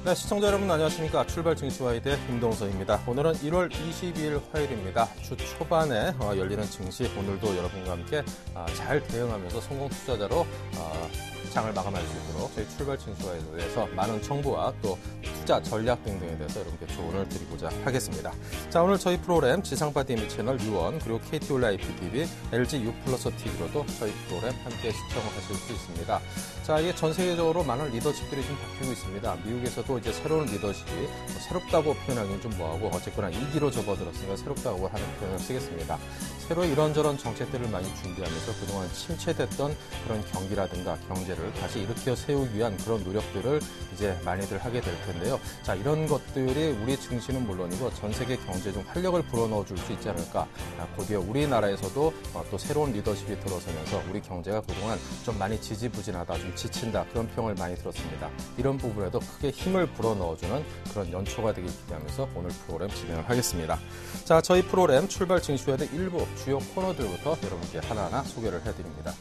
네, 시청자 여러분 안녕하십니까. 출발 증시와이드의 김동서입니다. 오늘은 1월 22일 화요일입니다. 주 초반에 열리는 증시 오늘도 여러분과 함께 잘 대응하면서 성공 투자자로 장을 마감할 수 있도록 저희 출발 증시와이드에서 많은 정보와 또 투자 전략 등등에 대해서 여러분께 조언을 드리고자 하겠습니다. 자, 오늘 저희 프로그램 지상파 DMB 채널 U1 그리고 KT 온라인 IPTV, LG U 플러스 TV로도 저희 프로그램 함께 시청을 하실 수 있습니다. 자, 이게 전 세계적으로 많은 리더십들이 좀 바뀌고 있습니다. 미국에서도 이제 새로운 리더십이 새롭다고 표현하기는 좀 뭐하고 어쨌거나 2기로 접어들었으니까 새롭다고 하는 표현을 쓰겠습니다. 새로 이런저런 정책들을 많이 준비하면서 그동안 침체됐던 그런 경기라든가 경제를 다시 일으켜 세우기 위한 그런 노력들을 이제 많이들 하게 될 텐데요. 자, 이런 것들이 우리 증시는 물론이고 전 세계 경제에 좀 활력을 불어넣어 줄 수 있지 않을까. 곧이어 우리나라에서도 또 새로운 리더십이 들어서면서 우리 경제가 그동안 좀 많이 지지부진하다, 좀 지친다 그런 평을 많이 들었습니다. 이런 부분에도 크게 힘을 불어넣어주는 그런 연초가 되길 기대하면서 오늘 프로그램 진행을 하겠습니다. 자, 저희 프로그램 출발 증시와의 일부 주요 코너들부터 여러분께 하나하나 소개를 해드립니다.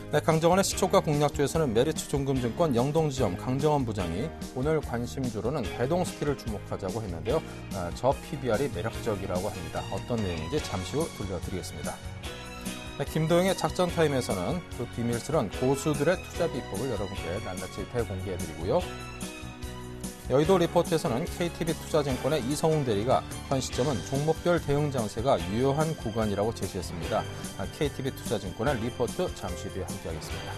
네, 강정원의 시초가 공략주에서는 메리츠종금증권 영동지점 강정원 부장이 오늘 관심주로는 대동스틸을 주목하자고 했는데요. 저 PBR이 매력적이라고 합니다. 어떤 내용인지 잠시 후 들려드리겠습니다. 네, 김도영의 작전타임에서는 그 비밀스런 고수들의 투자 비법을 여러분께 낱낱이 대공개해드리고요. 여의도 리포트에서는 KTB 투자증권의 이성웅 대리가 현 시점은 종목별 대응 장세가 유효한 구간이라고 제시했습니다. KTB 투자증권의 리포트 잠시 뒤에 함께하겠습니다.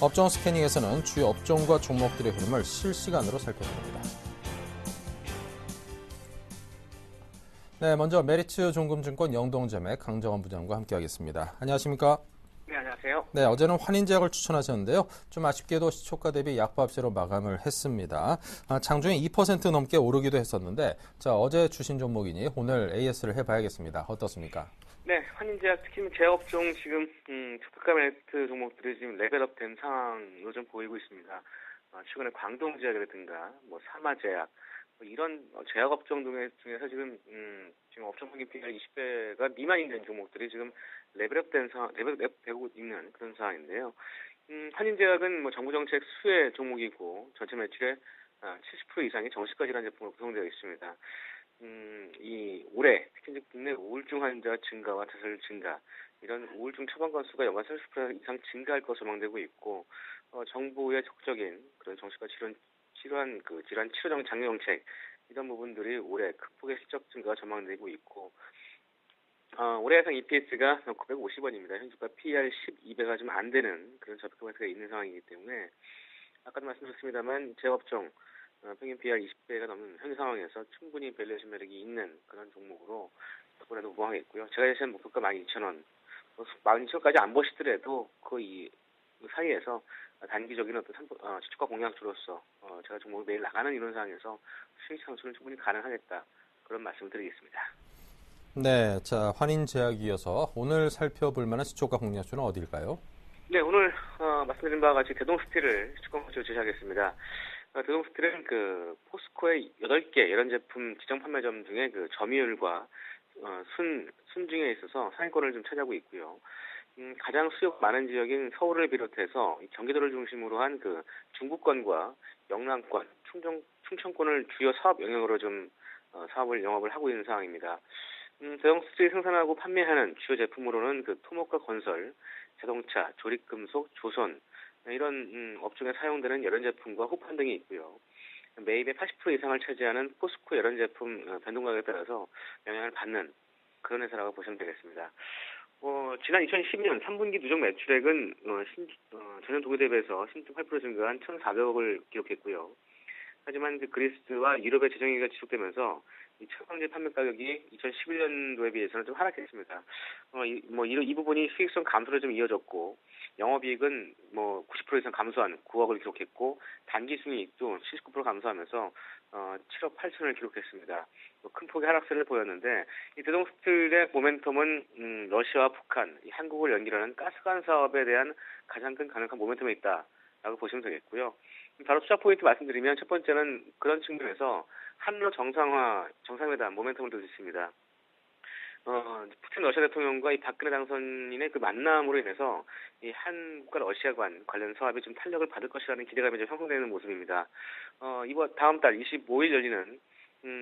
업종 스캐닝에서는 주요 업종과 종목들의 흐름을 실시간으로 살펴봅니다. 네, 먼저 메리츠 종금증권 영동점의 강정원 부장과 함께하겠습니다. 안녕하십니까? 네, 안녕하세요. 네, 어제는 환인제약을 추천하셨는데요. 좀 아쉽게도 시초가 대비 약보합세로 마감을 했습니다. 장중에 2% 넘게 오르기도 했었는데, 자, 어제 주신 종목이니 오늘 AS를 해봐야겠습니다. 어떻습니까? 네, 환인제약 특히 제약업종 지금 특가 멜트 종목들이 지금 레벨업된 상황으로 좀 보이고 있습니다. 최근에 광동제약이라든가 뭐 사마제약 이런 제약업종 중에서 지금 업종 평균 PER 20배가 미만이 된 종목들이 지금 레벨업되고 있는 그런 상황인데요. 한인제약은 뭐 정부 정책 수혜 종목이고 전체 매출의 70% 이상이 정신과 질환 제품으로 구성되어 있습니다. 올해 특히 이제 국내 우울증 환자 증가와 자살 증가 이런 우울증 처방 건수가 연간 30% 이상 증가할 것으로 예상되고 있고 정부의 적극적인 그런 정신과 질환 치료 장려 정책 이런 부분들이 올해 극복의 실적 증가가 전망되고 있고 올해 예상 EPS가 950원입니다. 현재가 PER 12배가 좀 안 되는 그런 저평가가 있는 상황이기 때문에 아까도 말씀드렸습니다만 제업종 평균 PER 20배가 넘는 현 상황에서 충분히 밸류에이션 매력이 있는 그런 종목으로 이번에도 우방하겠고요. 제가 예시한 목표가 12,000원, 12,000원까지 안 보시더라도 그 사이에서 단기적인 어떤 시초가 공략주로서 제가 종목을 매일 나가는 이런 상황에서 수익 창출은 충분히 가능하겠다 그런 말씀을 드리겠습니다. 네, 자, 환인제약 이어서 오늘 살펴볼 만한 시초가 공략주는 어디일까요? 네, 오늘 말씀드린 바와 같이 대동스틸을 시초가 공략주로 제시하겠습니다. 대동스틸은 포스코의 8개 이런 제품 지정 판매점 중에 점유율과 순증에 있어서 상위권을 좀 차지하고 있고요. 가장 수요 많은 지역인 서울을 비롯해서 경기도를 중심으로 한 중부권과 영남권, 충청권을 주요 사업 영역으로 좀 사업을 영업을 하고 있는 상황입니다. 대동스틸이 생산하고 판매하는 주요 제품으로는 토목과 건설, 자동차, 조립금속, 조선 이런 업종에 사용되는 열연 제품과 호판 등이 있고요. 매입의 80% 이상을 차지하는 포스코 열연 제품 변동 가격에 따라서 영향을 받는 그런 회사라고 보시면 되겠습니다. 지난 2012년 3분기 누적 매출액은 전년 동기 대비해서 16.8% 증가한 1,400억을 기록했고요. 하지만 그리스와 유럽의 재정위기가 지속되면서 이 철강제 판매 가격이 2011년도에 비해서는 좀 하락했습니다. 이 부분이 수익성 감소로 좀 이어졌고 영업이익은 90% 이상 감소한 9억을 기록했고 단기 순이익도 79% 감소하면서 7억 8천을 기록했습니다. 큰 폭의 하락세를 보였는데 이 대동스틸의 모멘텀은 러시아와 북한, 한국을 연결하는 가스관 사업에 대한 가장 큰 강력한 모멘텀에 있다라고 보시면 되겠고요. 바로 투자 포인트 말씀드리면 첫 번째는 그런 측면에서 한러 정상회담 모멘텀을 들 수 있습니다. 푸틴 러시아 대통령과 이 박근혜 당선인의 그 만남으로 인해서 이 한국과 러시아 간 관련 사업이 좀 탄력을 받을 것이라는 기대감이 좀 형성되는 모습입니다. 이번 다음 달 25일 열리는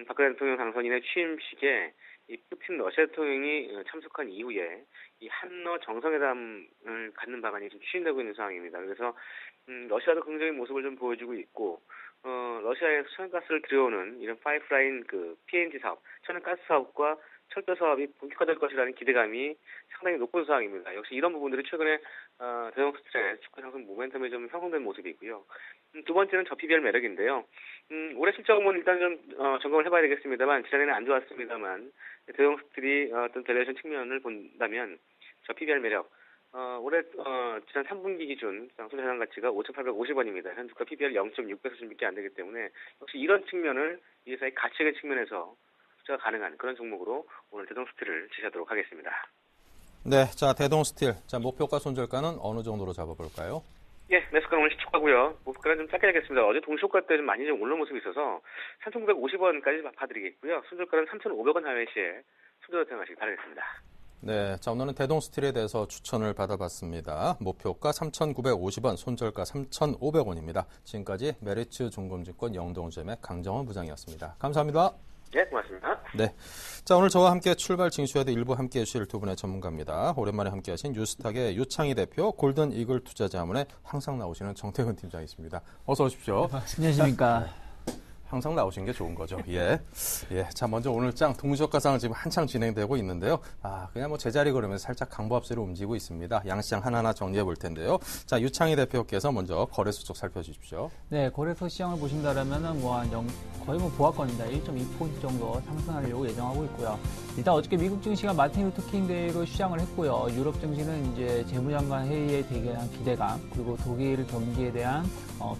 박근혜 대통령 당선인의 취임식에 이 푸틴 러시아 대통령이 참석한 이후에 이 한러 정상회담을 갖는 방안이 좀 추진되고 있는 상황입니다. 그래서 러시아도 긍정적인 모습을 좀 보여주고 있고, 러시아에서 천연가스를 들여오는 이런 파이프라인 그 PNG 사업, 천연가스 사업과 철도 사업이 본격화될 것이라는 기대감이 상당히 높은 상황입니다. 역시 이런 부분들이 최근에 대동스트레 주가 상승 모멘텀이 좀 형성된 모습이 있고요. 두 번째는 저 PBR 매력인데요. 올해 실적은 일단 좀 점검을 해봐야 되겠습니다만, 지난해는 안 좋았습니다만 대동스트리 어떤 밸류에이션 측면을 본다면 저 PBR 매력, 올해 지난 3분기 기준 손해배상 가치가 5,850원입니다. 현 주가 PBR 0.6배에서 좀밖에 안 되기 때문에 역시 이런 측면을 이 회사의 가치의 측면에서 투자가 가능한 그런 종목으로 오늘 대동스틸을 제시하도록 하겠습니다. 네, 자 대동스틸, 자 목표가 손절가는 어느 정도로 잡아볼까요? 예, 매수가는 오늘 시초가고요. 목표가는 좀 짧게 하겠습니다. 어제 동시효과 때 좀 많이 좀 오른 모습이 있어서 3,950원까지 봐드리겠고요. 손절가는 3,500원 하회 시에 손절 대응하시기 바라겠습니다. 네, 자 오늘은 대동스틸에 대해서 추천을 받아봤습니다. 목표가 3,950원, 손절가 3,500원입니다. 지금까지 메리츠 종금증권 영동잼의 강정원 부장이었습니다. 감사합니다. 네, 고맙습니다. 네, 자 오늘 저와 함께 출발 징수에도 일부 함께해 주실 두 분의 전문가입니다. 오랜만에 함께하신 뉴스탁의 유창희 대표, 골든 이글 투자자문에 항상 나오시는 정태근 팀장이십니다. 어서 오십시오. 안녕하십니까. 항상 나오신 게 좋은 거죠. 예. 예. 자, 먼저 오늘 장 동시효과상은 지금 한창 진행되고 있는데요. 그냥 뭐 제자리 걸으면서 살짝 강보합세로 움직이고 있습니다. 양시장 하나하나 정리해 볼 텐데요. 자, 유창희 대표께서 먼저 거래소 쪽 살펴주십시오. 네, 거래소 시장을 보신다면은 거의 보합권입니다. 1.2% 정도 상승하려고 예정하고 있고요. 일단 어저께 미국 증시가 마틴 루터 킹 데이로 시장을 했고요. 유럽 증시는 이제 재무장관 회의에 대한 기대감, 그리고 독일 경기에 대한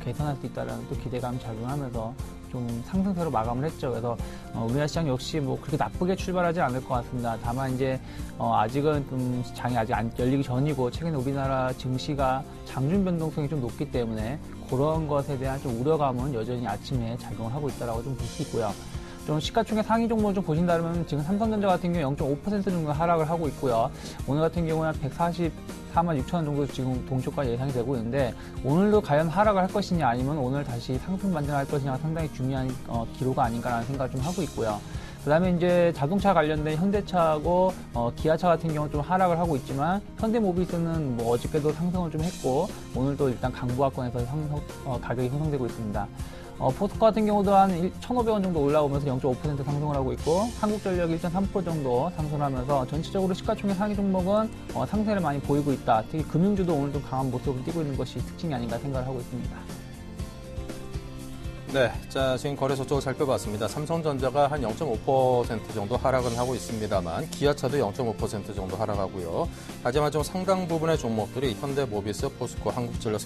개선할 수 있다는 또 기대감이 작용하면서 좀 상승세로 마감을 했죠. 그래서 우리나라 시장 역시 뭐 그렇게 나쁘게 출발하지 않을 것 같습니다. 다만 이제 아직은 좀 장이 아직 안 열리기 전이고, 최근에 우리나라 증시가 장중 변동성이 좀 높기 때문에 그런 것에 대한 좀 우려감은 여전히 아침에 작용을 하고 있다라고 좀 볼 수 있고요. 좀 시가총액 상위 종목을 좀 보신다면 지금 삼성전자 같은 경우 0.5% 정도 하락을 하고 있고요. 오늘 같은 경우는 144만 6천 원 정도 지금 동시효과 예상이 되고 있는데, 오늘도 과연 하락을 할 것이냐 아니면 오늘 다시 상승 반등할 것이냐가 상당히 중요한 기로가 아닌가라는 생각을 좀 하고 있고요. 그 다음에 이제 자동차 관련된 현대차하고 기아차 같은 경우 좀 하락을 하고 있지만, 현대모비스는 뭐 어저께도 상승을 좀 했고 오늘도 일단 강보합권에서 가격이 형성되고 있습니다. 포스코 같은 경우도 한 1,500원 정도 올라오면서 0.5% 상승을 하고 있고, 한국전력이 1.3% 정도 상승하면서 전체적으로 시가총액 상위 종목은 상승을 많이 보이고 있다. 특히 금융주도 오늘 좀 강한 모습을 띠고 있는 것이 특징이 아닌가 생각을 하고 있습니다. 네, 자 지금 거래소 쪽을 살펴봤습니다. 삼성전자가 한 0.5% 정도 하락은 하고 있습니다만, 기아차도 0.5% 정도 하락하고요. 하지만 좀 상당 부분의 종목들이 현대모비스, 포스코, 한국전력,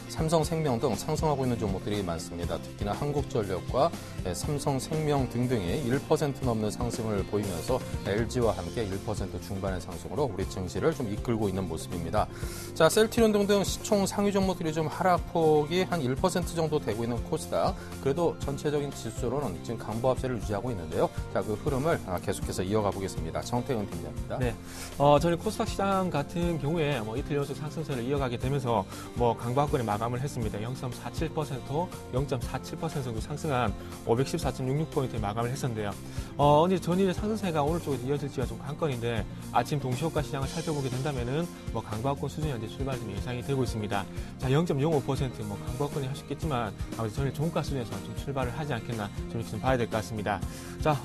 삼성생명 등 상승하고 있는 종목들이 많습니다. 특히나 한국전력과 삼성생명 등등이 1% 넘는 상승을 보이면서 LG와 함께 1% 중반의 상승으로 우리 증시를 좀 이끌고 있는 모습입니다. 자, 셀트리온 등등 시총 상위 종목들이 좀 하락폭이 한 1% 정도 되고 있는 코스닥, 그래도 전체적인 지수로는 지금 강보합세를 유지하고 있는데요. 자, 그 흐름을 계속해서 이어가 보겠습니다. 정태근 팀장입니다. 네, 저는 코스닥 시장 같은 경우에 이틀 연속 상승세를 이어가게 되면서 강보합권에 마감을 했습니다. 0.47%, 0.47% 정도 상승한 514.66포인트에 마감을 했었는데요. 근데 전일의 상승세가 오늘 쪽에서 이어질지가 좀 관건인데, 아침 동시효과 시장을 살펴보게 된다면은 강보합권 수준이 현재 출발 좀 예상이 되고 있습니다. 자, 0.05% 강보합권이 할 수 있겠지만 아무래도 전일 종가 수준에서 좀 출발을 하지 않겠나 좀 이렇게 좀 봐야 될 것 같습니다. 자,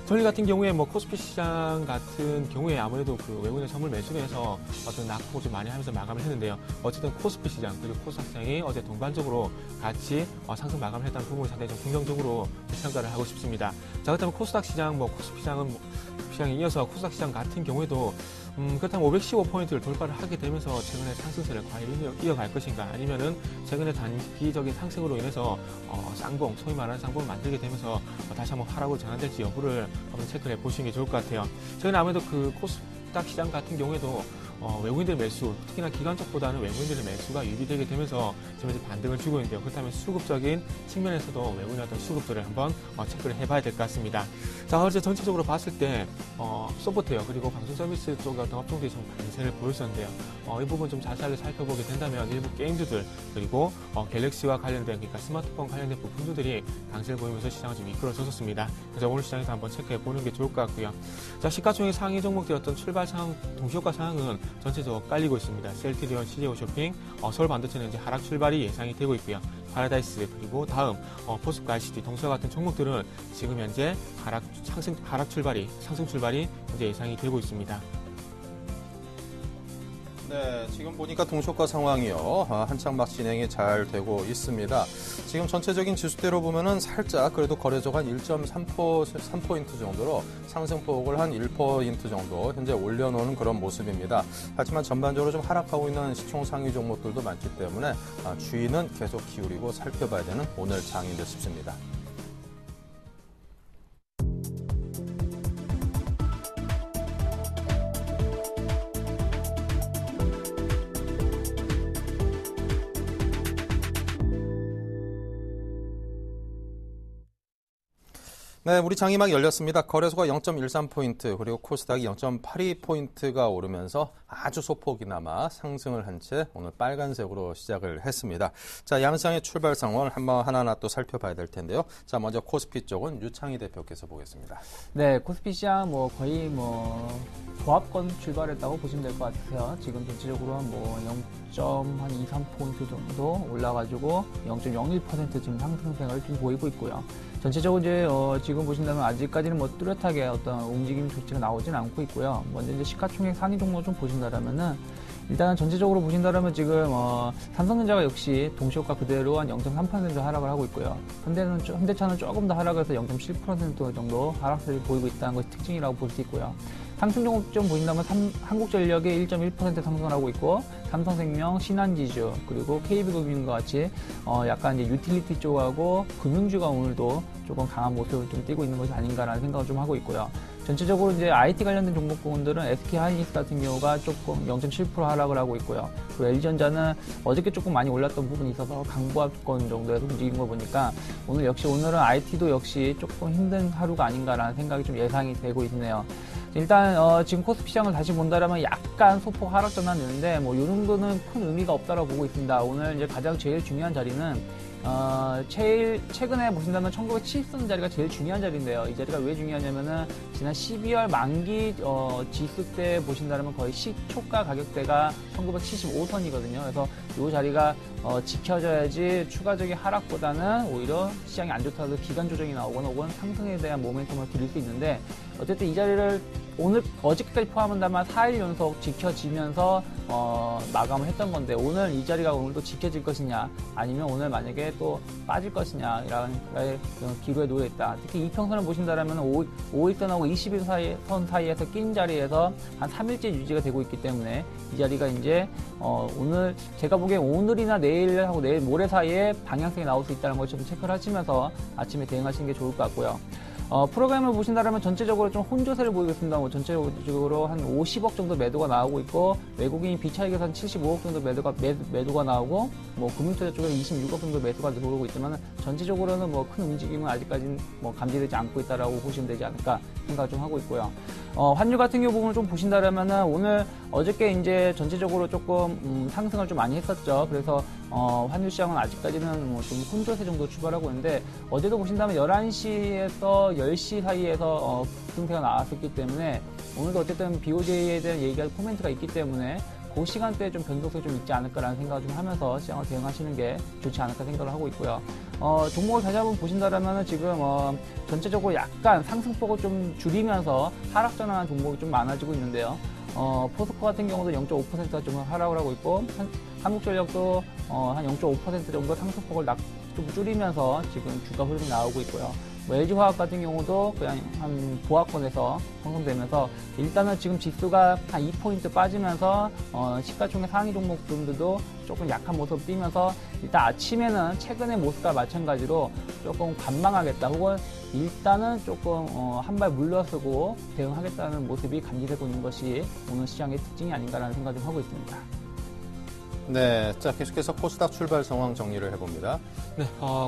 전일 같은 경우에 코스피 시장 같은 경우에 아무래도 그 외국인의 선물 매수로 해서 어떤 낙폭을 좀 많이 하면서 마감을 했는데요. 어쨌든 코스피 시장 그리고 코스닥 시장이 어제 동반적으로 같이 상승 마감을 했다는 부분을 상당히 좀 긍정적으로 평가를 하고 싶습니다. 자, 그렇다면 코스닥 시장, 코스피 시장에 이어서 코스닥 시장 같은 경우에도 그렇다면 515포인트를 돌파를 하게 되면서 최근에 상승세를 과연 이어갈 것인가, 아니면은 최근에 단기적인 상승으로 인해서 쌍봉, 소위 말하는 쌍봉을 만들게 되면서 다시 한번 하락으로 전환될지 여부를 한번 체크를 해보시는 게 좋을 것 같아요. 최근에 아무래도 그 코스닥 시장 같은 경우에도 외국인들의 매수, 특히나 기관 쪽보다는 외국인들의 매수가 유입되게 되면서 지금 이제 반등을 주고 있는데요. 그렇다면 수급적인 측면에서도 외국인의 어떤 수급들을 한번 체크를 해봐야 될 것 같습니다. 자, 어제 전체적으로 봤을 때 소프트웨어 그리고 방송 서비스 쪽의 어떤 업종들이 좀 강세를 보였었는데요. 이 부분 좀 자세하게 살펴보게 된다면 일부 게임주들 그리고 갤럭시와 관련된 그러니까 스마트폰 관련된 부품주들이 강세를 보이면서 시장을 좀 이끌어줬었습니다. 그래서 오늘 시장에서 한번 체크해 보는 게 좋을 것 같고요. 자, 시가총액 상위 종목들의 출발 상황, 동시효과 상황은 전체적으로 깔리고 있습니다. 셀트리온, CJ 쇼핑, 서울 반도체는 이제 하락 출발이 예상이 되고 있고요. 파라다이스 그리고 다음 포스코 ICT, 동서와 같은 종목들은 지금 현재 상승 출발이 현재 예상이 되고 있습니다. 네, 지금 보니까 동시효과 상황이요. 한창 막 진행이 잘 되고 있습니다. 지금 전체적인 지수대로 보면은 살짝 그래도 거래소가 한 1.3포인트 정도로 상승폭을 한 1포인트 정도 현재 올려놓은 그런 모습입니다. 하지만 전반적으로 좀 하락하고 있는 시총 상위 종목들도 많기 때문에 주의는 계속 기울이고 살펴봐야 되는 오늘 장인 듯 싶습니다. 네, 우리 장이 막 열렸습니다. 거래소가 0.13포인트 그리고 코스닥이 0.82포인트가 오르면서 아주 소폭이나마 상승을 한 채 오늘 빨간색으로 시작을 했습니다. 자, 양상의 출발 상황을 한번 하나하나 또 살펴봐야 될 텐데요. 자, 먼저 코스피 쪽은 유창희 대표께서 보겠습니다. 네, 코스피 시장 거의 조합권 출발했다고 보시면 될 것 같아요. 지금 전체적으로 0.23포인트 정도 올라가지고 0.01% 지금 상승세를 좀 보이고 있고요. 전체적으로 이제 지금 보신다면 아직까지는 뚜렷하게 어떤 움직임 조치가 나오진 않고 있고요. 먼저 이제 시가총액 상위 종목 좀 보신다면은 일단은 전체적으로 보신다면 지금 삼성전자가 역시 동시효과 그대로 한 0.3% 하락을 하고 있고요. 현대차는 조금 더 하락해서 0.7% 정도 하락세를 보이고 있다는 것이 특징이라고 볼 수 있고요. 상승 종목 좀 보신다면 한국전력이 1.1% 상승을 하고 있고, 삼성생명, 신한지주, 그리고 KB금융과 같이 약간 이제 유틸리티 쪽하고 금융주가 오늘도 조금 강한 모습을 좀 띠고 있는 것이 아닌가라는 생각을 좀 하고 있고요. 전체적으로 이제 IT 관련된 종목 부분들은 SK하이닉스 같은 경우가 조금 0.7% 하락을 하고 있고요. 그리고 LG전자는 어저께 조금 많이 올랐던 부분이 있어서 강보합권 정도에서 움직인 거 보니까 오늘은 IT도 역시 조금 힘든 하루가 아닌가라는 생각이 좀 예상이 되고 있네요. 일단 지금 코스피 시장을 다시 본다면 약간 소폭 하락 전환되는데 이 정도는 큰 의미가 없다고 보고 있습니다. 오늘 이제 가장 제일 중요한 자리는 최근에 보신다면 1970선 자리가 제일 중요한 자리인데요. 이 자리가 왜 중요하냐면은 지난 12월 만기 지수 때 보신다면 거의 시초가 가격대가 1975선이거든요. 그래서 이 자리가 지켜져야지 추가적인 하락보다는 오히려 시장이 안 좋다고 기간 조정이 나오거나 혹은 상승에 대한 모멘텀을 드릴 수 있는데, 어쨌든 이 자리를 어저께까지 포함한다면 4일 연속 지켜지면서 마감을 했던 건데, 오늘 이 자리가 오늘도 지켜질 것이냐 아니면 오늘 만약에 또 빠질 것이냐라는 기로에 놓여 있다. 특히 이평선을 보신다면 5일선하고 21선 사이에서 낀 자리에서 한 3일째 유지가 되고 있기 때문에 이 자리가 이제 오늘 제가 보기엔 오늘이나 내일하고 내일 모레 사이에 방향성이 나올 수 있다는 걸 좀 체크를 하시면서 아침에 대응하시는 게 좋을 것 같고요. 프로그램을 보신다면 전체적으로 좀 혼조세를 보이겠습니다. 전체적으로 한 50억 정도 매도가 나오고 있고, 외국인 비차익에서 한 75억 정도 매도가 나오고, 금융투자 쪽에서 26억 정도 매수가 들어오고 있지만, 전체적으로는 큰 움직임은 아직까지는 감지되지 않고 있다라고 보시면 되지 않을까 생각을 좀 하고 있고요. 환율 같은 경우 부분을 좀 보신다면은 어저께 이제 전체적으로 조금 상승을 좀 많이 했었죠. 그래서 환율 시장은 아직까지는 좀 혼조세 정도 출발하고 있는데, 어제도 보신다면 11시에서 10시 사이에서 급등세가 나왔었기 때문에 오늘도 어쨌든 BOJ에 대한 얘기가 코멘트가 있기 때문에 그 시간대에 좀 변동성이 좀 있지 않을까라는 생각을 좀 하면서 시장을 대응하시는 게 좋지 않을까 생각을 하고 있고요. 종목을 다시 한번 보신다면은 지금 전체적으로 약간 상승폭을 좀 줄이면서 하락 전환한 종목이 좀 많아지고 있는데요. 포스코 같은 경우도 0.5%가 좀 하락을 하고 있고, 한국전력도 한 0.5% 정도 상승폭을 좀 줄이면서 지금 주가 흐름이 나오고 있고요. 뭐 LG화학 같은 경우도 그냥 한 보합권에서 형성되면서 일단은 지금 지수가 한 2포인트 빠지면서 시가총액 상위 종목들도 조금 약한 모습 띄면서 일단 아침에는 최근의 모습과 마찬가지로 조금 관망하겠다 혹은 일단은 조금 한 발 물러서고 대응하겠다는 모습이 감지되고 있는 것이 오늘 시장의 특징이 아닌가라는 생각을 좀 하고 있습니다. 네, 자 계속해서 코스닥 출발 상황 정리를 해봅니다. 네,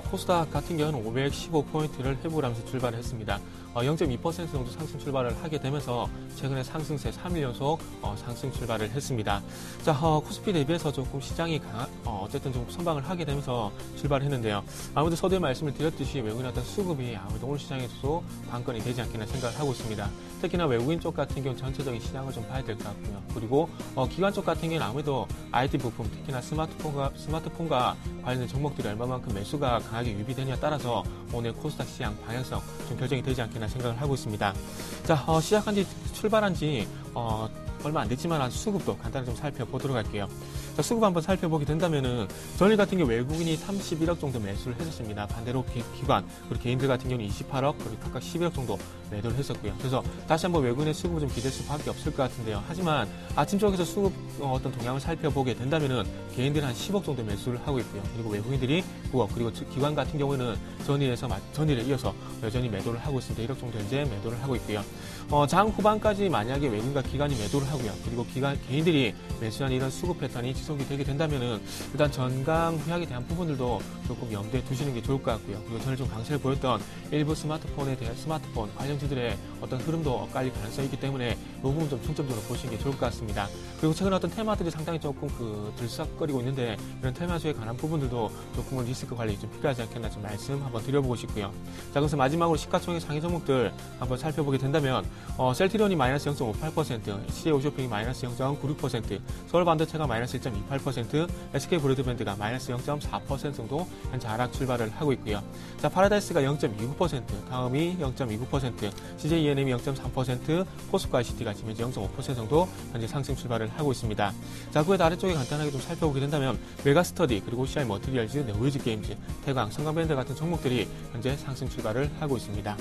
코스닥 같은 경우는 515포인트를 회복을 하면서 출발을 했습니다. 0.2% 정도 상승 출발을 하게 되면서 최근에 상승세 3일 연속 상승 출발을 했습니다. 자, 코스피 대비해서 조금 시장이 어쨌든 좀 선방을 하게 되면서 출발을 했는데요. 아무래도 서두에 말씀을 드렸듯이 외국인 어떤 수급이 아무래도 오늘 시장에서도 관건이 되지 않겠나 생각을 하고 있습니다. 특히나 외국인 쪽 같은 경우는 전체적인 시장을 좀 봐야 될 것 같고요. 그리고 기관 쪽 같은 경우는 아무래도 IT 부품, 특히나 스마트폰과 관련된 종목들이 얼마만큼 매수가 강하게 유비되냐에 따라서 오늘 코스닥 시장 방향성 좀 결정이 되지 않겠나 생각을 하고 있습니다. 자, 시작한 지 출발한 지 얼마 안 됐지만 수급도 간단히 좀 살펴보도록 할게요. 자, 수급 한번 살펴보게 된다면은 전일 같은 경우 외국인이 31억 정도 매수를 했었습니다. 반대로 기관 그리고 개인들 같은 경우는 28억 그리고 각각 11억 정도 매도를 했었고요. 그래서 다시 한번 외국인의 수급을 좀 기댈 수밖에 없을 것 같은데요. 하지만 아침 쪽에서 수급 어떤 동향을 살펴보게 된다면은 개인들은 한 10억 정도 매수를 하고 있고요. 그리고 외국인들이 9억 그리고 기관 같은 경우는 전일에 이어서 여전히 매도를 하고 있습니다. 1억 정도 현재 매도를 하고 있고요. 장 후반까지 만약에 외국인과 기관이 매도를 하고요. 그리고 개인들이 매수한 이런 수급 패턴이 지속이 되게 된다면은 일단 전강 후약에 대한 부분들도 조금 염두에 두시는 게 좋을 것 같고요. 그리고 전에 좀 강세를 보였던 일부 스마트폰 관련주들의 어떤 흐름도 엇갈릴 가능성이 있기 때문에 이 부분 좀 중점적으로 보시는 게 좋을 것 같습니다. 그리고 최근 어떤 테마들이 상당히 조금 들썩거리고 있는데 이런 테마주에 관한 부분들도 조금은 리스크 관리 좀 필요하지 않겠나 좀 말씀 한번 드려보고 싶고요. 자, 그래서 마지막으로 시가총액 상위 종목들 한번 살펴보게 된다면 셀트리온이 마이너스 0.58%, CJ오쇼핑이 마이너스 0.96%, 서울반도체가 마이너스 1.28%, SK브로드밴드가 마이너스 0.4% 정도 현재 하락 출발을 하고 있고요. 자, 파라다이스가 0.29%, 다음이 0.29%, CJENM이 0.3%, 포스코 ICT가 지금 현재 0.5% 정도 현재 상승 출발을 하고 있습니다. 자, 그외 아래쪽에 간단하게 좀 살펴보게 된다면 메가스터디, 그리고 OCI 머티리얼즈, 네오이즈 게임즈, 태광, 성광밴드 같은 종목들이 현재 상승 출발을 하고 있습니다.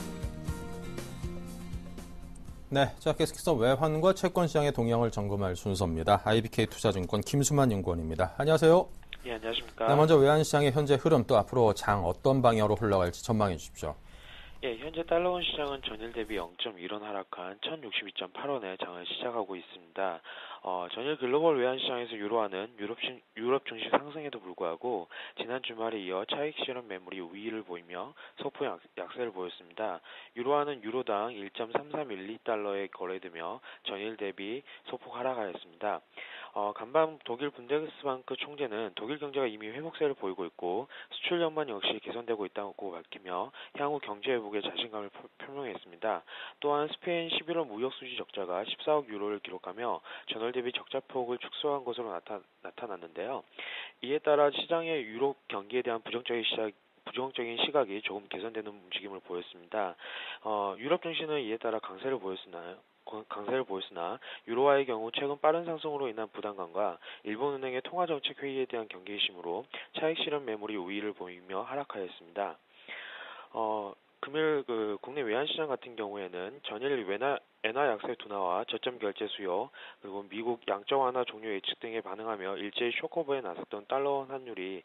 네, 자 계속해서 외환과 채권 시장의 동향을 점검할 순서입니다. IBK 투자증권 김수만 연구원입니다. 안녕하세요. 예, 안녕하십니까. 네, 먼저 외환 시장의 현재 흐름 또 앞으로 장 어떤 방향으로 흘러갈지 전망해 주십시오. 예, 현재 달러원 시장은 전일 대비 0.1원 하락한 1062.8원에 장을 시작하고 있습니다. 전일 글로벌 외환 시장에서 유로화는 유럽 증시 상승에도 불구하고 지난 주말에 이어 차익 실현 매물이 우위를 보이며 소폭 약세를 보였습니다. 유로화는 유로당 1.3312달러에 거래되며 전일 대비 소폭 하락하였습니다. 간밤 독일 분데스방크 총재는 독일 경제가 이미 회복세를 보이고 있고 수출 연만 역시 개선되고 있다고 밝히며 향후 경제 회복에 자신감을 표명했습니다. 또한 스페인 11월 무역 수지 적자가 14억 유로를 기록하며 전월 대비 적자 폭을 축소한 것으로 나타났는데요. 이에 따라 시장의 유럽 경기에 대한 부정적인 시각이 조금 개선되는 움직임을 보였습니다. 유럽 증시는 이에 따라 강세를 보였으나 유로화의 경우 최근 빠른 상승으로 인한 부담감과 일본은행의 통화정책 회의에 대한 경계심으로 차익 실현 매물이 우위를 보이며 하락하였습니다. 금일 국내 외환시장 같은 경우에는 전일 엔화 약세 둔화와 저점 결제 수요 그리고 미국 양적 완화 종료 예측 등에 반응하며 일제히 쇼커버에 나섰던 달러원 환율이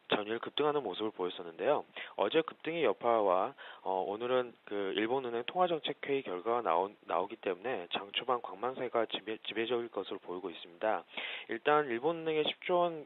전일 급등하는 모습을 보였었는데요. 어제 급등의 여파와 오늘은 일본은행 통화정책 회의 결과가 나오기 때문에 장 초반 관망세가 지배적일 것으로 보이고 있습니다. 일단 일본은행의 10조엔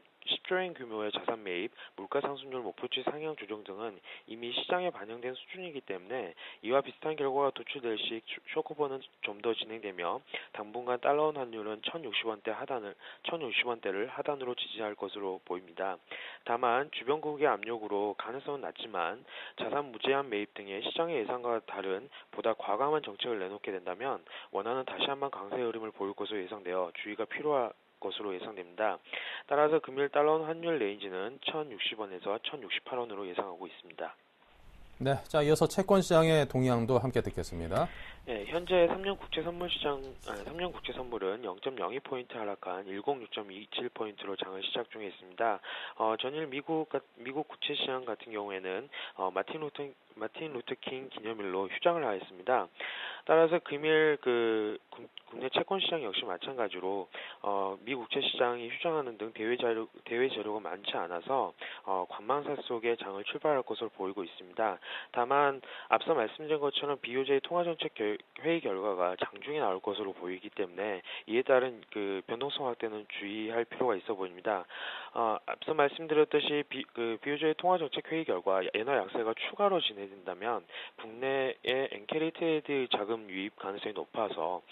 규모의 자산 매입, 물가 상승률 목표치 상향 조정 등은 이미 시장에 반영된 수준이기 때문에 이와 비슷한 결과가 도출될 시 쇼크버는 좀 더 진행되며 당분간 달러원 환율은 1060원대를 하단으로 지지할 것으로 보입니다. 다만 주변국의 압력으로 가능성은 낮지만 자산 무제한 매입 등의 시장의 예상과 다른 보다 과감한 정책을 내놓게 된다면 원화는 다시 한번 강세의 흐름을 보일 것으로 예상되어 주의가 필요할 것으로 예상됩니다. 따라서 금일 달러원 환율 레인지는 1060원에서 1068원으로 예상하고 있습니다. 네, 자 이어서 채권 시장의 동향도 함께 듣겠습니다. 네, 현재 3년 국채 선물은 0.02포인트 하락한 106.27포인트로 장을 시작 중에 있습니다. 전일 미국 국채 시장 같은 경우에는 마틴 마틴 루터킹 기념일로 휴장을 하였습니다. 따라서 금일 국내 채권 시장 역시 마찬가지로 미 국채 시장이 휴장하는 등 대외 재료가 많지 않아서 관망사 속의 장을 출발할 것으로 보이고 있습니다. 다만 앞서 말씀드린 것처럼 BOJ 통화정책 회의 결과가 장중에 나올 것으로 보이기 때문에 이에 따른 변동성 확대는 주의할 필요가 있어 보입니다. 앞서 말씀드렸듯이 BOJ 통화정책 회의 결과 엔화 약세가 추가로 진행된다면 국내의 엔캐리 트레이드 자금 유입 가능성이 높아서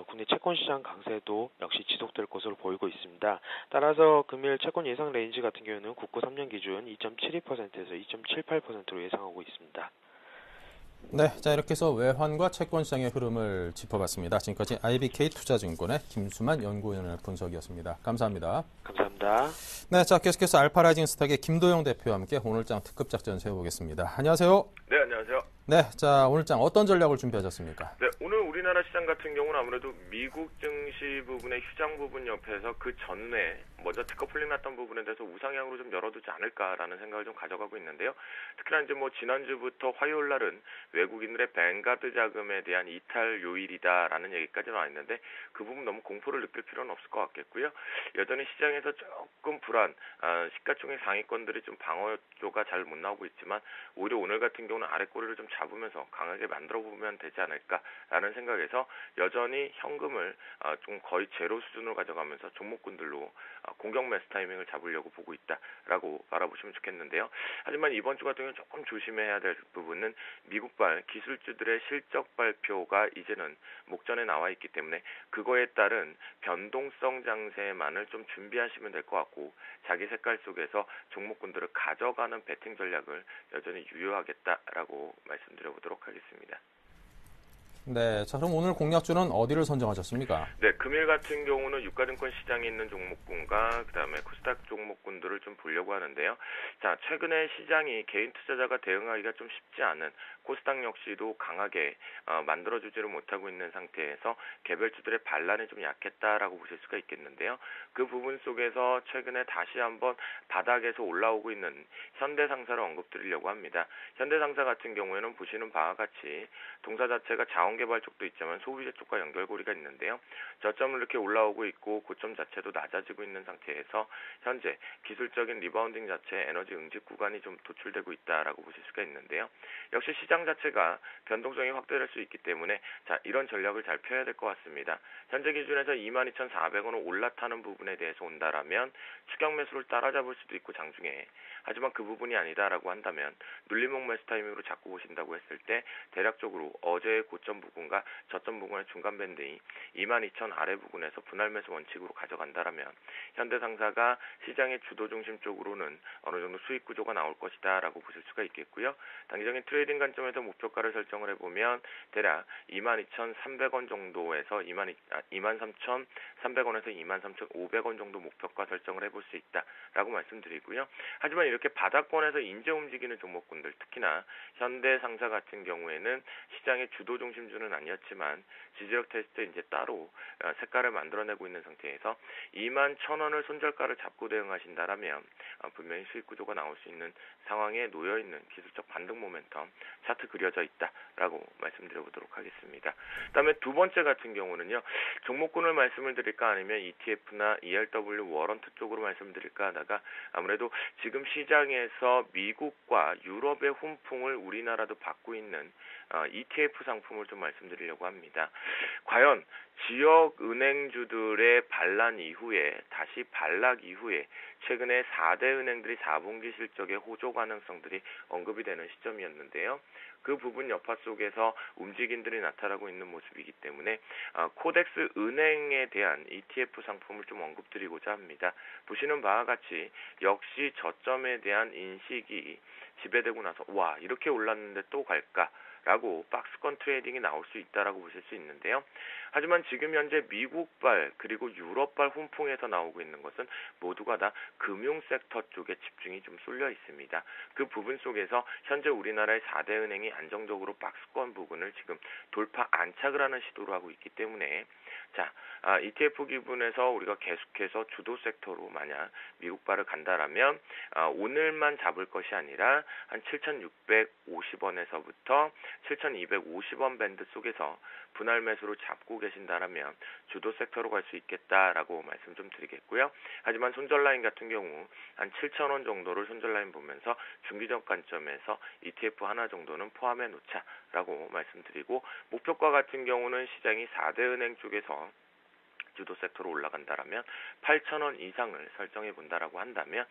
국내 채권 시장 강세도 역시 지속될 것으로 보이고 있습니다. 따라서 금일 채권 예상 레인지 같은 경우는 국고 3년 기준 2.72%에서 2.78%로 예상하고 있습니다. 네, 자 이렇게 해서 외환과 채권 시장의 흐름을 짚어봤습니다. 지금까지 IBK 투자증권의 김수만 연구위원의 분석이었습니다. 감사합니다. 감사합니다. 네, 자 계속해서 알파라이징 스탁의 김도영 대표와 함께 오늘장 특급 작전 세워보겠습니다. 안녕하세요. 네, 안녕하세요. 네, 자 오늘장 어떤 전략을 준비하셨습니까? 네, 오늘 우리나라 시장 같은 경우는 아무래도 미국 증시 부분의 휴장 부분 옆에서 그 전에 먼저 디커플링 났던 부분에 대해서 우상향으로 좀 열어두지 않을까라는 생각을 좀 가져가고 있는데요. 특히나 이제 지난주부터 화요일 날은 외국인들의 뱅가드 자금에 대한 이탈 요일이다라는 얘기까지 나와 있는데 그 부분 너무 공포를 느낄 필요는 없을 것 같겠고요. 여전히 시장에서 조금 불안, 시가총액 상위권들이 좀 방어조가 잘 못 나오고 있지만 오히려 오늘 같은 경우는 아랫꼬리를 좀 잡으면서 강하게 만들어 보면 되지 않을까라는 생각에서 여전히 현금을 좀 거의 제로 수준으로 가져가면서 종목군들로 공격 매수 타이밍을 잡으려고 보고 있다라고 바라보시면 좋겠는데요. 하지만 이번 주 같은 경우는 조금 조심해야 될 부분은 미국발 기술주들의 실적 발표가 이제는 목전에 나와 있기 때문에 그거에 따른 변동성 장세만을 좀 준비하시면 될 것 같고 자기 색깔 속에서 종목군들을 가져가는 배팅 전략을 여전히 유효하겠다라고 말씀드려보도록 하겠습니다. 네, 자 그럼 오늘 공략주는 어디를 선정하셨습니까? 네, 금일 같은 경우는 유가증권 시장에 있는 종목군과 그다음에 코스닥 종목군들을 좀 보려고 하는데요. 자, 최근에 시장이 개인 투자자가 대응하기가 좀 쉽지 않은 코스닥 역시도 강하게 만들어주지를 못하고 있는 상태에서 개별주들의 반란이 좀 약했다라고 보실 수가 있겠는데요. 그 부분 속에서 최근에 다시 한번 바닥에서 올라오고 있는 현대상사를 언급드리려고 합니다. 현대상사 같은 경우에는 보시는 바와 같이 동사 자체가 자원개발 쪽도 있지만 소비재 쪽과 연결고리가 있는데요. 저점을 이렇게 올라오고 있고 고점 자체도 낮아지고 있는 상태에서 현재 기술적인 리바운딩 자체 에너지 응집 구간이 좀 도출되고 있다라고 보실 수가 있는데요. 역시 시장 자체가 변동성이 확대될 수 있기 때문에 자 이런 전략을 잘 펴야 될 것 같습니다. 현재 기준에서 22,400원을 올라타는 부분에 대해서 온다라면 추격 매수를 따라잡을 수도 있고 장중에 하지만 그 부분이 아니다라고 한다면 눌림목 매수 타이밍으로 잡고 보신다고 했을 때 대략적으로 어제의 고점 부분과 저점 부분의 중간 밴드인 22,000 아래 부분에서 분할 매수 원칙으로 가져간다라면 현대상사가 시장의 주도 중심 쪽으로는 어느 정도 수익 구조가 나올 것이다라고 보실 수가 있겠고요. 단기적인 트레이딩 관점에서 목표가를 설정을 해보면 대략 22,300원 정도에서 23,300원에서 23,500원 정도 목표가 설정을 해볼 수 있다라고 말씀드리고요. 하지만 이렇게 바닥권에서 인제 움직이는 종목군들 특히나 현대상사 같은 경우에는 시장의 주도 중심주는 아니었지만 지지력 테스트 이제 따로 색깔을 만들어내고 있는 상태에서 21,000원을 손절가를 잡고 대응하신다라면 분명히 수익 구조가 나올 수 있는 상황에 놓여 있는 기술적 반등 모멘텀 차트 그려져 있다라고 말씀드려보도록 하겠습니다. 그다음에 두 번째 같은 경우는요. 종목군을 말씀을 드릴까 아니면 ETF나 ERW 워런트 쪽으로 말씀드릴까 하다가 아무래도 지금 시장에서 미국과 유럽의 훈풍을 우리나라도 받고 있는 ETF 상품을 좀 말씀드리려고 합니다. 과연 지역 은행주들의 반란 이후에 다시 반락 이후에 최근에 4대 은행들이 4분기 실적의 호조 가능성들이 언급이 되는 시점이었는데요. 그 부분 여파 속에서 움직임들이 나타나고 있는 모습이기 때문에 코덱스 은행에 대한 ETF 상품을 좀 언급드리고자 합니다. 보시는 바와 같이 역시 저점에 대한 인식이 지배되고 나서 와 이렇게 올랐는데 또 갈까? 라고 박스권 트레이딩이 나올 수 있다라고 보실 수 있는데요. 하지만 지금 현재 미국발 그리고 유럽발 훈풍에서 나오고 있는 것은 모두가 다 금융 섹터 쪽에 집중이 좀 쏠려 있습니다. 그 부분 속에서 현재 우리나라의 4대 은행이 안정적으로 박스권 부분을 지금 돌파 안착을 하는 시도를 하고 있기 때문에 자 ETF 기분에서 우리가 계속해서 주도 섹터로 만약 미국발을 간다라면 오늘만 잡을 것이 아니라 한 7,650원에서부터 7,250원 밴드 속에서 분할 매수로 잡고 계신다라면 주도 섹터로 갈 수 있겠다라고 말씀 좀 드리겠고요. 하지만 손절 라인 같은 경우 한 7,000원 정도를 손절 라인 보면서 중기적 관점에서 ETF 하나 정도는 포함해 놓자라고 말씀드리고, 목표가 같은 경우는 시장이 4대 은행 쪽에서 주도 섹터로 올라간다라면 8,000원 이상을 설정해 본다라고 한다면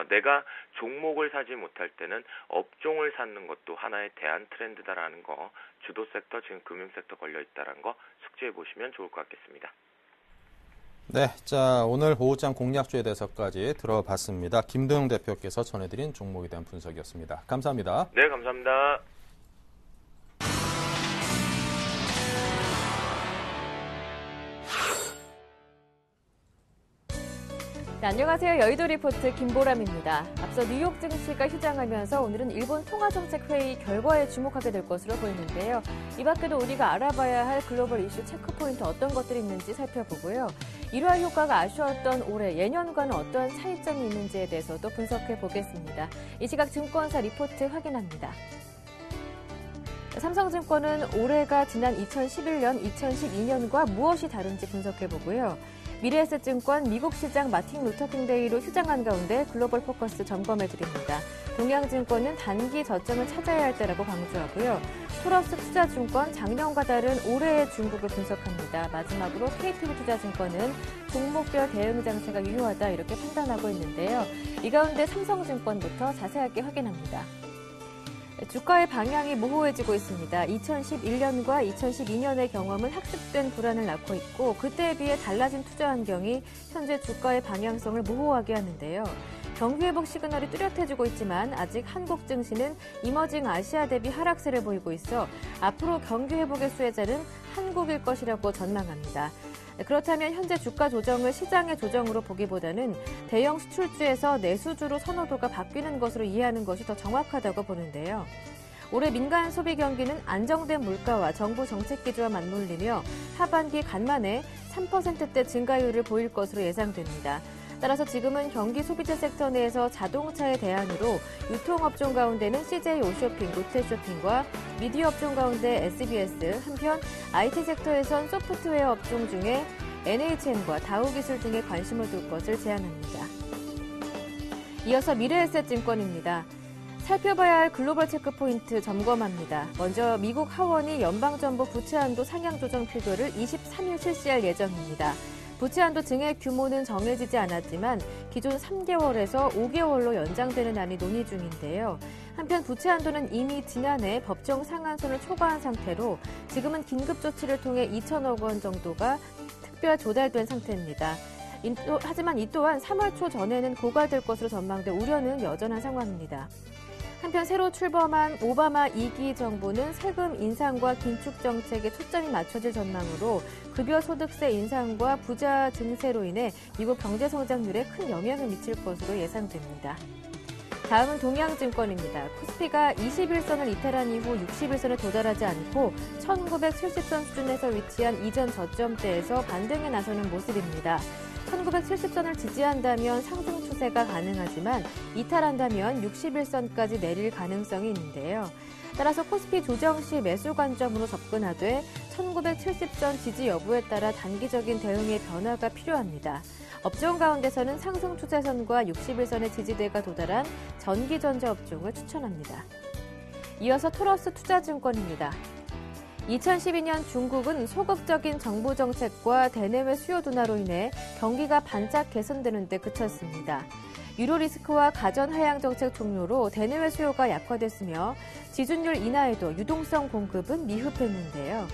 내가 종목을 사지 못할 때는 업종을 사는 것도 하나의 대안 트렌드다라는 거, 주도 섹터 지금 금융 섹터 걸려 있다라는 거 숙지해 보시면 좋을 것 같겠습니다. 네, 자 오늘 오후장 공략주에 대해서까지 들어봤습니다. 김도영 대표께서 전해드린 종목에 대한 분석이었습니다. 감사합니다. 네, 감사합니다. 네, 안녕하세요. 여의도 리포트 김보람입니다. 앞서 뉴욕 증시가 휴장하면서 오늘은 일본 통화정책회의 결과에 주목하게 될 것으로 보이는데요. 이 밖에도 우리가 알아봐야 할 글로벌 이슈 체크포인트 어떤 것들이 있는지 살펴보고요. 일화 효과가 아쉬웠던 올해 예년과는 어떠한 차이점이 있는지에 대해서도 분석해 보겠습니다. 이 시각 증권사 리포트 확인합니다. 삼성증권은 올해가 지난 2011년, 2012년과 무엇이 다른지 분석해 보고요. 미래에셋증권 미국 시장 마틴 루터킹 데이로 휴장한 가운데 글로벌 포커스 점검해 드립니다. 동양증권은 단기 저점을 찾아야 할 때라고 강조하고요. 토러스 투자증권 작년과 다른 올해의 중국을 분석합니다. 마지막으로 KTB투자증권은 종목별 대응 장세가 유효하다 이렇게 판단하고 있는데요. 이 가운데 삼성증권부터 자세하게 확인합니다. 주가의 방향이 모호해지고 있습니다. 2011년과 2012년의 경험은 학습된 불안을 낳고 있고 그때에 비해 달라진 투자 환경이 현재 주가의 방향성을 모호하게 하는데요. 경기 회복 시그널이 뚜렷해지고 있지만 아직 한국 증시는 이머징 아시아 대비 하락세를 보이고 있어 앞으로 경기 회복의 수혜자는 한국일 것이라고 전망합니다. 그렇다면 현재 주가 조정을 시장의 조정으로 보기보다는 대형 수출주에서 내수주로 선호도가 바뀌는 것으로 이해하는 것이 더 정확하다고 보는데요. 올해 민간 소비 경기는 안정된 물가와 정부 정책 기조와 맞물리며 하반기 간만에 3%대 증가율을 보일 것으로 예상됩니다. 따라서 지금은 경기 소비자 섹터 내에서 자동차의 대안으로 유통업종 가운데는 CJ 오쇼핑, 롯데쇼핑과 미디어 업종 가운데 SBS, 한편 IT 섹터에선 소프트웨어 업종 중에 NHN과 다우기술 등에 관심을 둘 것을 제안합니다. 이어서 미래에셋증권입니다. 살펴봐야 할 글로벌 체크포인트 점검합니다. 먼저 미국 하원이 연방정부 부채 한도 상향 조정 표결을 23일 실시할 예정입니다. 부채 한도 증액 규모는 정해지지 않았지만 기존 3개월에서 5개월로 연장되는 안이 논의 중인데요. 한편 부채 한도는 이미 지난해 법정 상한선을 초과한 상태로 지금은 긴급 조치를 통해 2천억 원 정도가 특별 조달된 상태입니다. 하지만 이 또한 3월 초 전에는 고갈될 것으로 전망돼 우려는 여전한 상황입니다. 한편 새로 출범한 오바마 2기 정부는 세금 인상과 긴축 정책에 초점이 맞춰질 전망으로 급여소득세 인상과 부자 증세로 인해 미국 경제 성장률에 큰 영향을 미칠 것으로 예상됩니다. 다음은 동양증권입니다. 코스피가 21선을 이탈한 이후 61선에 도달하지 않고 1970선 수준에서 위치한 이전 저점대에서 반등에 나서는 모습입니다. 1970선을 지지한다면 상승 추세가 가능하지만 이탈한다면 61선까지 내릴 가능성이 있는데요. 따라서 코스피 조정 시 매수 관점으로 접근하되 1970선 지지 여부에 따라 단기적인 대응의 변화가 필요합니다. 업종 가운데서는 상승 추세선과 61선의 지지대가 도달한 전기전자 업종을 추천합니다. 이어서 토러스 투자증권입니다. 2012년 중국은 소극적인 정부 정책과 대내외 수요 둔화로 인해 경기가 반짝 개선되는 데 그쳤습니다. 유로 리스크와 가전 하향 정책 종료로 대내외 수요가 약화됐으며 지준율 인하에도 유동성 공급은 미흡했는데요.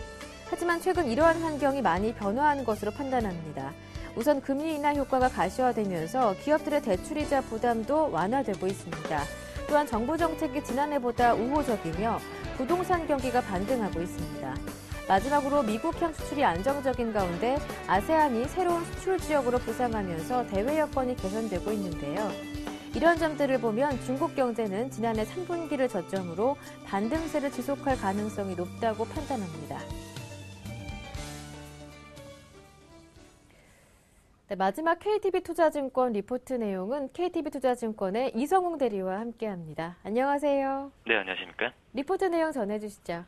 하지만 최근 이러한 환경이 많이 변화한 것으로 판단합니다. 우선 금리 인하 효과가 가시화되면서 기업들의 대출이자 부담도 완화되고 있습니다. 또한 정부 정책이 지난해보다 우호적이며 부동산 경기가 반등하고 있습니다. 마지막으로 미국향 수출이 안정적인 가운데 아세안이 새로운 수출 지역으로 부상하면서 대외 여건이 개선되고 있는데요. 이런 점들을 보면 중국 경제는 지난해 3분기를 저점으로 반등세를 지속할 가능성이 높다고 판단합니다. 네, 마지막 KTB투자증권 리포트 내용은 KTB투자증권의 이성웅 대리와 함께합니다. 안녕하세요. 네, 안녕하십니까? 리포트 내용 전해주시죠.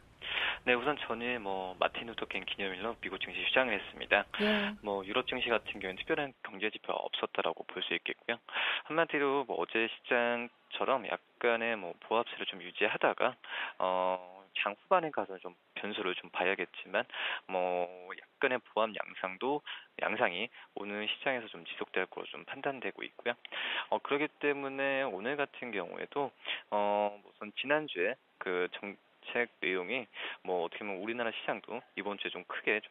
네, 우선 전일 마틴 루터 킹 기념일로 미국 증시 휴장을 했습니다. 예. 유럽 증시 같은 경우는 특별한 경제 지표가 없었다라고 볼 수 있겠고요. 한마디로 어제 시장처럼 약간의 보합세를 좀 유지하다가 장 후반에 가서 좀 변수를 좀 봐야겠지만 약간의 보합 양상이 오늘 시장에서 좀 지속될 것으로 좀 판단되고 있고요. 그렇기 때문에 오늘 같은 경우에도 우선 지난주에 그 정책 내용이 어떻게 보면 우리나라 시장도 이번 주에 좀 크게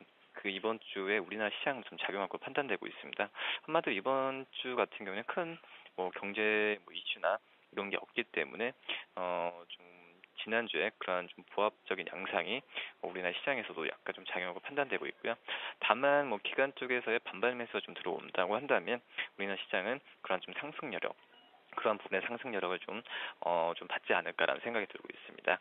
이번 주에 우리나라 시장을 좀 작용할 것으로 판단되고 있습니다. 한마디로 이번 주 같은 경우는 큰 경제 이슈나 이런 게 없기 때문에 좀 지난주에 그러한 좀 보합적인 양상이 우리나라 시장에서도 약간 좀 작용하고 판단되고 있고요. 다만 기관 쪽에서의 반발 매수가 좀 들어온다고 한다면 우리나라 시장은 그러한 좀 상승 여력, 그러한 부분의 상승 여력을 좀 받지 않을까라는 생각이 들고 있습니다.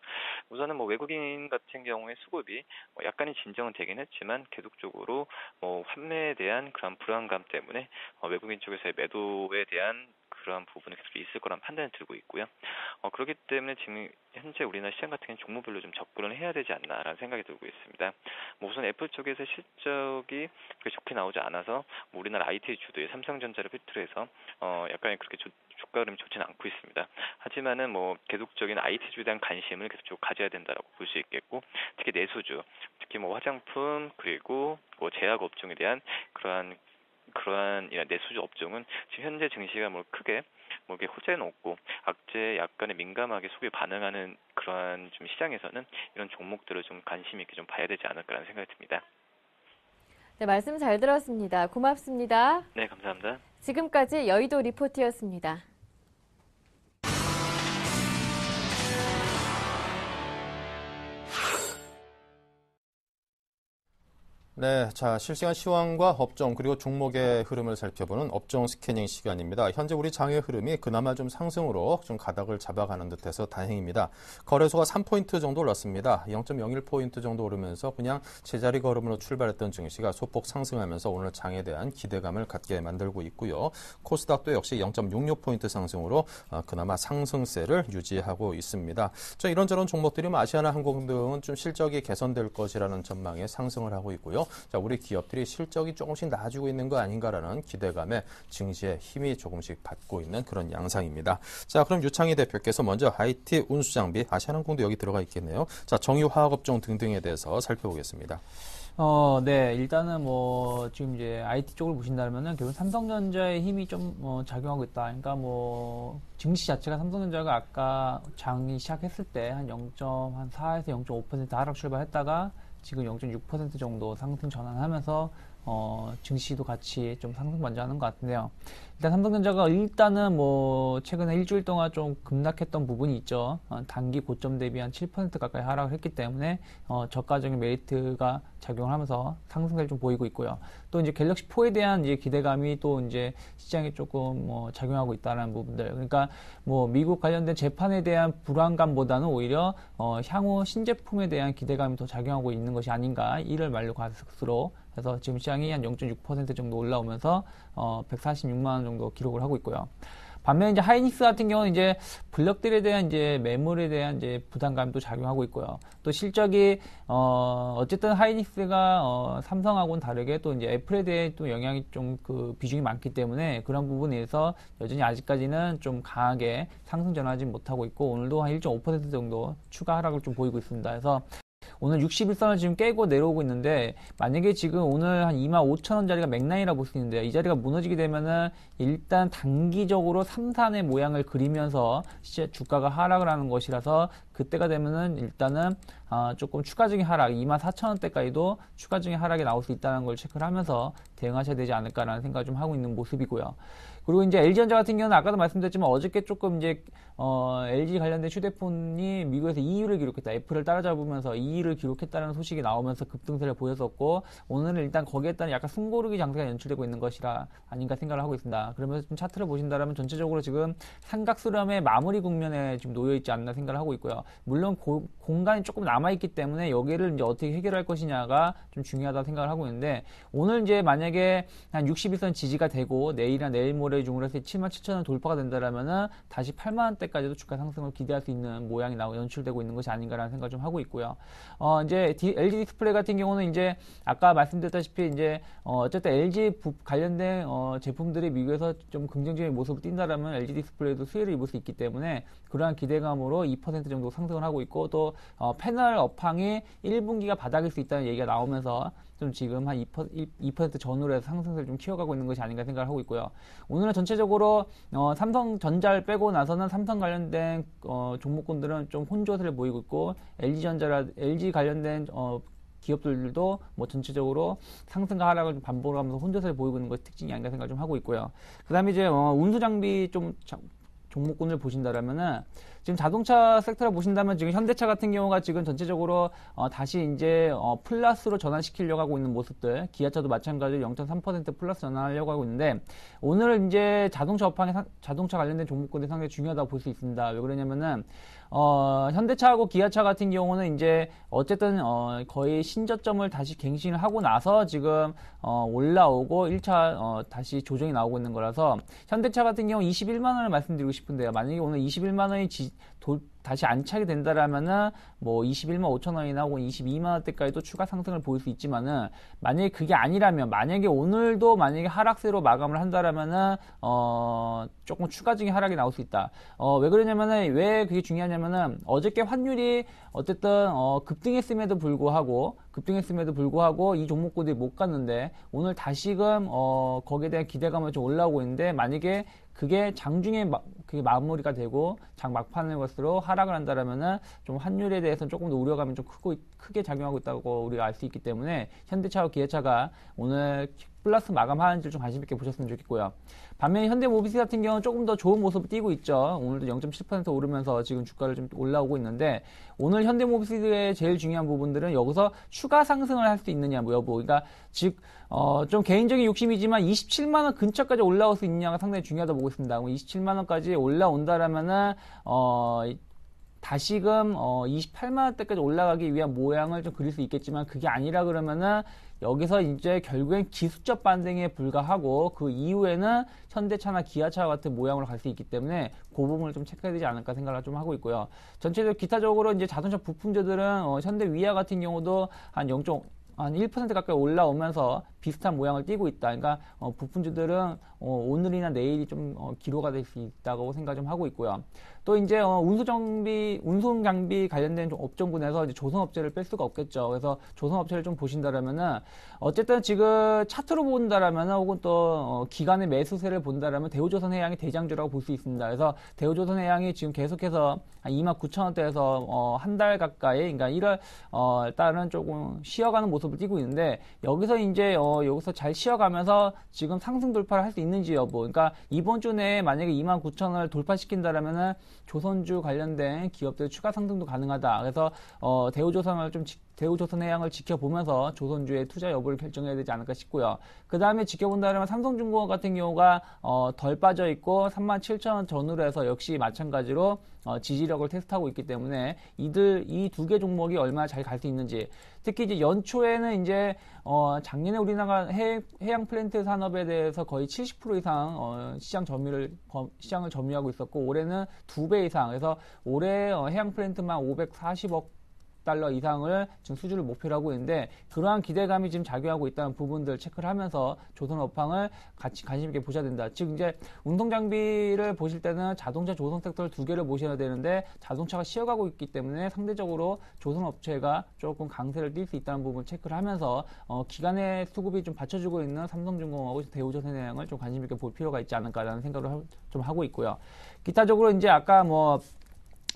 우선은 외국인 같은 경우에 수급이 약간의 진정은 되긴 했지만 계속적으로 환매에 대한 그런 불안감 때문에 외국인 쪽에서의 매도에 대한 그러한 부분이 계속 있을 거란 판단이 들고 있고요. 그렇기 때문에 지금 현재 우리나라 시장 같은 경우는 종목별로 좀 접근을 해야 되지 않나라는 생각이 들고 있습니다. 우선 애플 쪽에서 실적이 그렇게 좋게 나오지 않아서 우리나라 IT 주도의 삼성전자를 필두로 해서 약간 그렇게 주가 흐름이 좋지는 않고 있습니다. 하지만은 계속적인 IT 주에 대한 관심을 계속 가져야 된다라고 볼 수 있겠고, 특히 내수주, 특히 화장품 그리고 제약 업종에 대한 그러한 내수주 업종은 지금 현재 증시가 크게 이게 호재는 없고 악재에 약간의 민감하게 소비에 반응하는 그러한 좀 시장에서는 이런 종목들을 좀 관심 있게 좀 봐야 되지 않을까라는 생각이 듭니다. 네, 말씀 잘 들었습니다. 고맙습니다. 네, 감사합니다. 지금까지 여의도 리포트였습니다. 네, 자, 실시간 시황과 업종 그리고 종목의 흐름을 살펴보는 업종 스캐닝 시간입니다. 현재 우리 장의 흐름이 그나마 좀 상승으로 좀 가닥을 잡아가는 듯해서 다행입니다. 거래소가 3포인트 정도 올랐습니다. 0.01포인트 정도 오르면서 그냥 제자리 걸음으로 출발했던 증시가 소폭 상승하면서 오늘 장에 대한 기대감을 갖게 만들고 있고요. 코스닥도 역시 0.66포인트 상승으로 그나마 상승세를 유지하고 있습니다. 자, 이런저런 종목들이 아시아나 항공 등은 좀 실적이 개선될 것이라는 전망에 상승을 하고 있고요. 자, 우리 기업들이 실적이 조금씩 나아지고 있는 거 아닌가라는 기대감에 증시에 힘이 조금씩 받고 있는 그런 양상입니다. 자, 그럼 유창희 대표께서 먼저 IT, 운수장비, 아시아나항공도 여기 들어가 있겠네요. 자, 정유화학업종 등등에 대해서 살펴보겠습니다. 네, 일단은 지금 이제 IT 쪽을 보신다면은 결국 삼성전자의 힘이 좀 작용하고 있다. 그러니까 증시 자체가 삼성전자가 아까 장이 시작했을 때 한 0.4에서 0.5% 하락 출발했다가 지금 0.6% 정도 상승 전환하면서 증시도 같이 좀 상승 반전하는 것 같은데요. 일단 삼성전자가 일단은 최근에 일주일 동안 좀 급락했던 부분이 있죠. 단기 고점 대비 한 7% 가까이 하락을 했기 때문에 저가적인 메리트가 작용을 하면서 상승세를 좀 보이고 있고요. 또 이제 갤럭시 4에 대한 이제 기대감이 또 이제 시장에 조금 작용하고 있다는 부분들. 그러니까 미국 관련된 재판에 대한 불안감보다는 오히려 향후 신제품에 대한 기대감이 더 작용하고 있는 것이 아닌가, 이를 말로 가스로 해서 지금 시장이 한 0.6% 정도 올라오면서 146만 원 정도 기록을 하고 있고요. 반면에 이제 하이닉스 같은 경우는 이제 블럭들에 대한 이제 매물에 대한 이제 부담감도 작용하고 있고요. 또 실적이 어쨌든 하이닉스가 삼성하고는 다르게 또 이제 애플에 대해 또 영향이 좀 그 비중이 많기 때문에 그런 부분에서 여전히 아직까지는 좀 강하게 상승 전환하지 못하고 있고, 오늘도 한 1.5% 정도 추가 하락을 좀 보이고 있습니다. 그래서 오늘 61선을 지금 깨고 내려오고 있는데, 만약에 지금 오늘 한 25,000원짜리가 맥라인이라고 볼 수 있는데, 이 자리가 무너지게 되면은 일단 단기적으로 3산의 모양을 그리면서 주가가 하락을 하는 것이라서, 그때가 되면은 일단은 조금 추가적인 하락, 24,000원대까지도 추가적인 하락이 나올 수 있다는 걸 체크를 하면서 대응하셔야 되지 않을까라는 생각을 좀 하고 있는 모습이고요. 그리고 이제 LG전자 같은 경우는 아까도 말씀드렸지만 어저께 조금 이제 LG 관련된 휴대폰이 미국에서 2위를 기록했다, 애플을 따라잡으면서 2위를 기록했다는 소식이 나오면서 급등세를 보였었고, 오늘은 일단 거기에 따른 약간 숨고르기 장세가 연출되고 있는 것이라 아닌가 생각을 하고 있습니다. 그러면서 좀 차트를 보신다면 전체적으로 지금 삼각수렴의 마무리 국면에 지금 놓여 있지 않나 생각을 하고 있고요. 물론 공간이 조금 남아 있기 때문에 여기를 이제 어떻게 해결할 것이냐가 좀 중요하다고 생각을 하고 있는데, 오늘 이제 만약에 만약에 한 60일선 지지가 되고 내일이나 내일 모레 중으로 해서 77,000원 돌파가 된다라면은 다시 8만원대까지도 주가 상승을 기대할 수 있는 모양이 연출되고 있는 것이 아닌가라는 생각을 좀 하고 있고요. 이제 LG 디스플레이 같은 경우는 이제 아까 말씀드렸다시피 이제 어쨌든 LG 관련된 제품들이 미국에서 좀 긍정적인 모습을 띈다라면 LG 디스플레이도 수혜를 입을 수 있기 때문에 그러한 기대감으로 2% 정도 상승을 하고 있고 또 패널 업황이 1분기가 바닥일 수 있다는 얘기가 나오면서 좀 지금 한 2% 전후로 해서 상승세를 좀 키워가고 있는 것이 아닌가 생각을 하고 있고요. 오늘은 전체적으로 삼성전자를 빼고 나서는 삼성 관련된 종목군들은 좀 혼조세를 보이고 있고 LG 관련된 기업들도 뭐 전체적으로 상승과 하락을 좀 반복하면서 혼조세를 보이고 있는 것이 특징이 아닌가 생각을 좀 하고 있고요. 그 다음에 이제 운수장비 좀 종목군을 보신다라면은 지금 자동차 섹터를 보신다면 지금 현대차 같은 경우가 지금 전체적으로 다시 이제 플러스로 전환시키려고 하고 있는 모습들, 기아차도 마찬가지로 0.3% 플러스 전환하려고 하고 있는데 오늘은 이제 자동차 업황에 자동차 관련된 종목군이 상당히 중요하다고 볼 수 있습니다. 왜 그러냐면은 현대차하고 기아차 같은 경우는 이제 어쨌든 거의 신저점을 다시 갱신을 하고 나서 지금 올라오고 1차 다시 조정이 나오고 있는 거라서 현대차 같은 경우 21만 원을 말씀드리고 싶은데요. 만약에 오늘 21만 원이 다시 안착이 된다라면은 뭐 21만 5천 원이나 혹은 22만 원대까지도 추가 상승을 보일 수 있지만은 만약에 그게 아니라면 만약에 오늘도 만약에 하락세로 마감을 한다라면은 조금 추가적인 하락이 나올 수 있다. 왜 그러냐면은 왜 그게 중요하냐면은 어저께 환율이 어쨌든 급등했음에도 불구하고 이 종목군들이 못 갔는데 오늘 다시금 거기에 대한 기대감을 좀 올라오고 있는데 만약에 그게 장중에 그게 마무리가 되고 장 막판을 것으로 하락을 한다라면은 좀 환율에 대해서는 조금 더 우려감이 좀 크게 작용하고 있다고 우리가 알 수 있기 때문에 현대차와 기아차가 오늘 플러스 마감하는지를 좀 관심 있게 보셨으면 좋겠고요. 반면에 현대모비스 같은 경우는 조금 더 좋은 모습을 띄고 있죠. 오늘도 0.7% 오르면서 지금 주가를 좀 올라오고 있는데 오늘 현대모비스의 제일 중요한 부분들은 여기서 추가 상승을 할 수 있느냐 뭐 여부. 그러니까 즉 좀 개인적인 욕심이지만 27만 원 근처까지 올라올 수 있느냐가 상당히 중요하다고 보고 있습니다. 27만 원까지 올라온다라면은 다시금 28만 원대까지 올라가기 위한 모양을 좀 그릴 수 있겠지만 그게 아니라 그러면은 여기서 이제 결국엔 기술적 반등에 불과하고 그 이후에는 현대차나 기아차 같은 모양으로 갈 수 있기 때문에 그 부분을 좀 체크해야 되지 않을까 생각을 좀 하고 있고요. 전체적으로 기타적으로 이제 자동차 부품주들은 현대 위아 같은 경우도 한 1% 가까이 올라오면서 비슷한 모양을 띠고 있다. 그러니까 부품주들은 오늘이나 내일이 좀 기로가 될 수 있다고 생각 좀 하고 있고요. 또 이제 운송장비 관련된 업종군에서 이제 조선업체를 뺄 수가 없겠죠. 그래서 조선업체를 좀 보신다라면은 어쨌든 지금 차트로 본다라면은 혹은 또 기간의 매수세를 본다라면 대우조선해양이 대장주라고 볼 수 있습니다. 그래서 대우조선해양이 지금 계속해서 29,000원대에서 한 달 가까이, 그러니까 1월 달은 조금 쉬어가는 모습을 띄고 있는데 여기서 이제 여기서 잘 쉬어가면서 지금 상승 돌파를 할 수 있는지 여부. 그러니까 이번 주 내에 만약에 29,000원을 돌파시킨다라면은 조선주 관련된 기업들 추가 상승도 가능하다. 그래서 대우조선해양을 지켜보면서 조선주의 투자 여부를 결정해야 되지 않을까 싶고요. 그 다음에 지켜본다면 삼성중공업 같은 경우가 덜 빠져 있고 37,000원 전후로 해서 역시 마찬가지로 지지력을 테스트하고 있기 때문에 이 두 개 종목이 얼마나 잘 갈 수 있는지, 특히 이제 연초에는 이제 작년에 우리나라 해양 플랜트 산업에 대해서 거의 70% 이상 시장을 점유하고 있었고 올해는 2배 이상, 그래서 올해 해양 플랜트만 540억 달러 이상을 지금 수주를 목표로 하고 있는데 그러한 기대감이 지금 작용하고 있다는 부분들 체크를 하면서 조선 업황을 같이 관심 있게 보셔야 된다. 즉 이제 운송장비를 보실 때는 자동차 조선 섹터를 두 개를 보셔야 되는데 자동차가 쉬어가고 있기 때문에 상대적으로 조선 업체가 조금 강세를 띌 수 있다는 부분을 체크를 하면서 기간의 수급이 좀 받쳐주고 있는 삼성중공업하고 대우조선해양을 좀 관심 있게 볼 필요가 있지 않을까라는 생각을 좀 하고 있고요. 기타적으로 이제 아까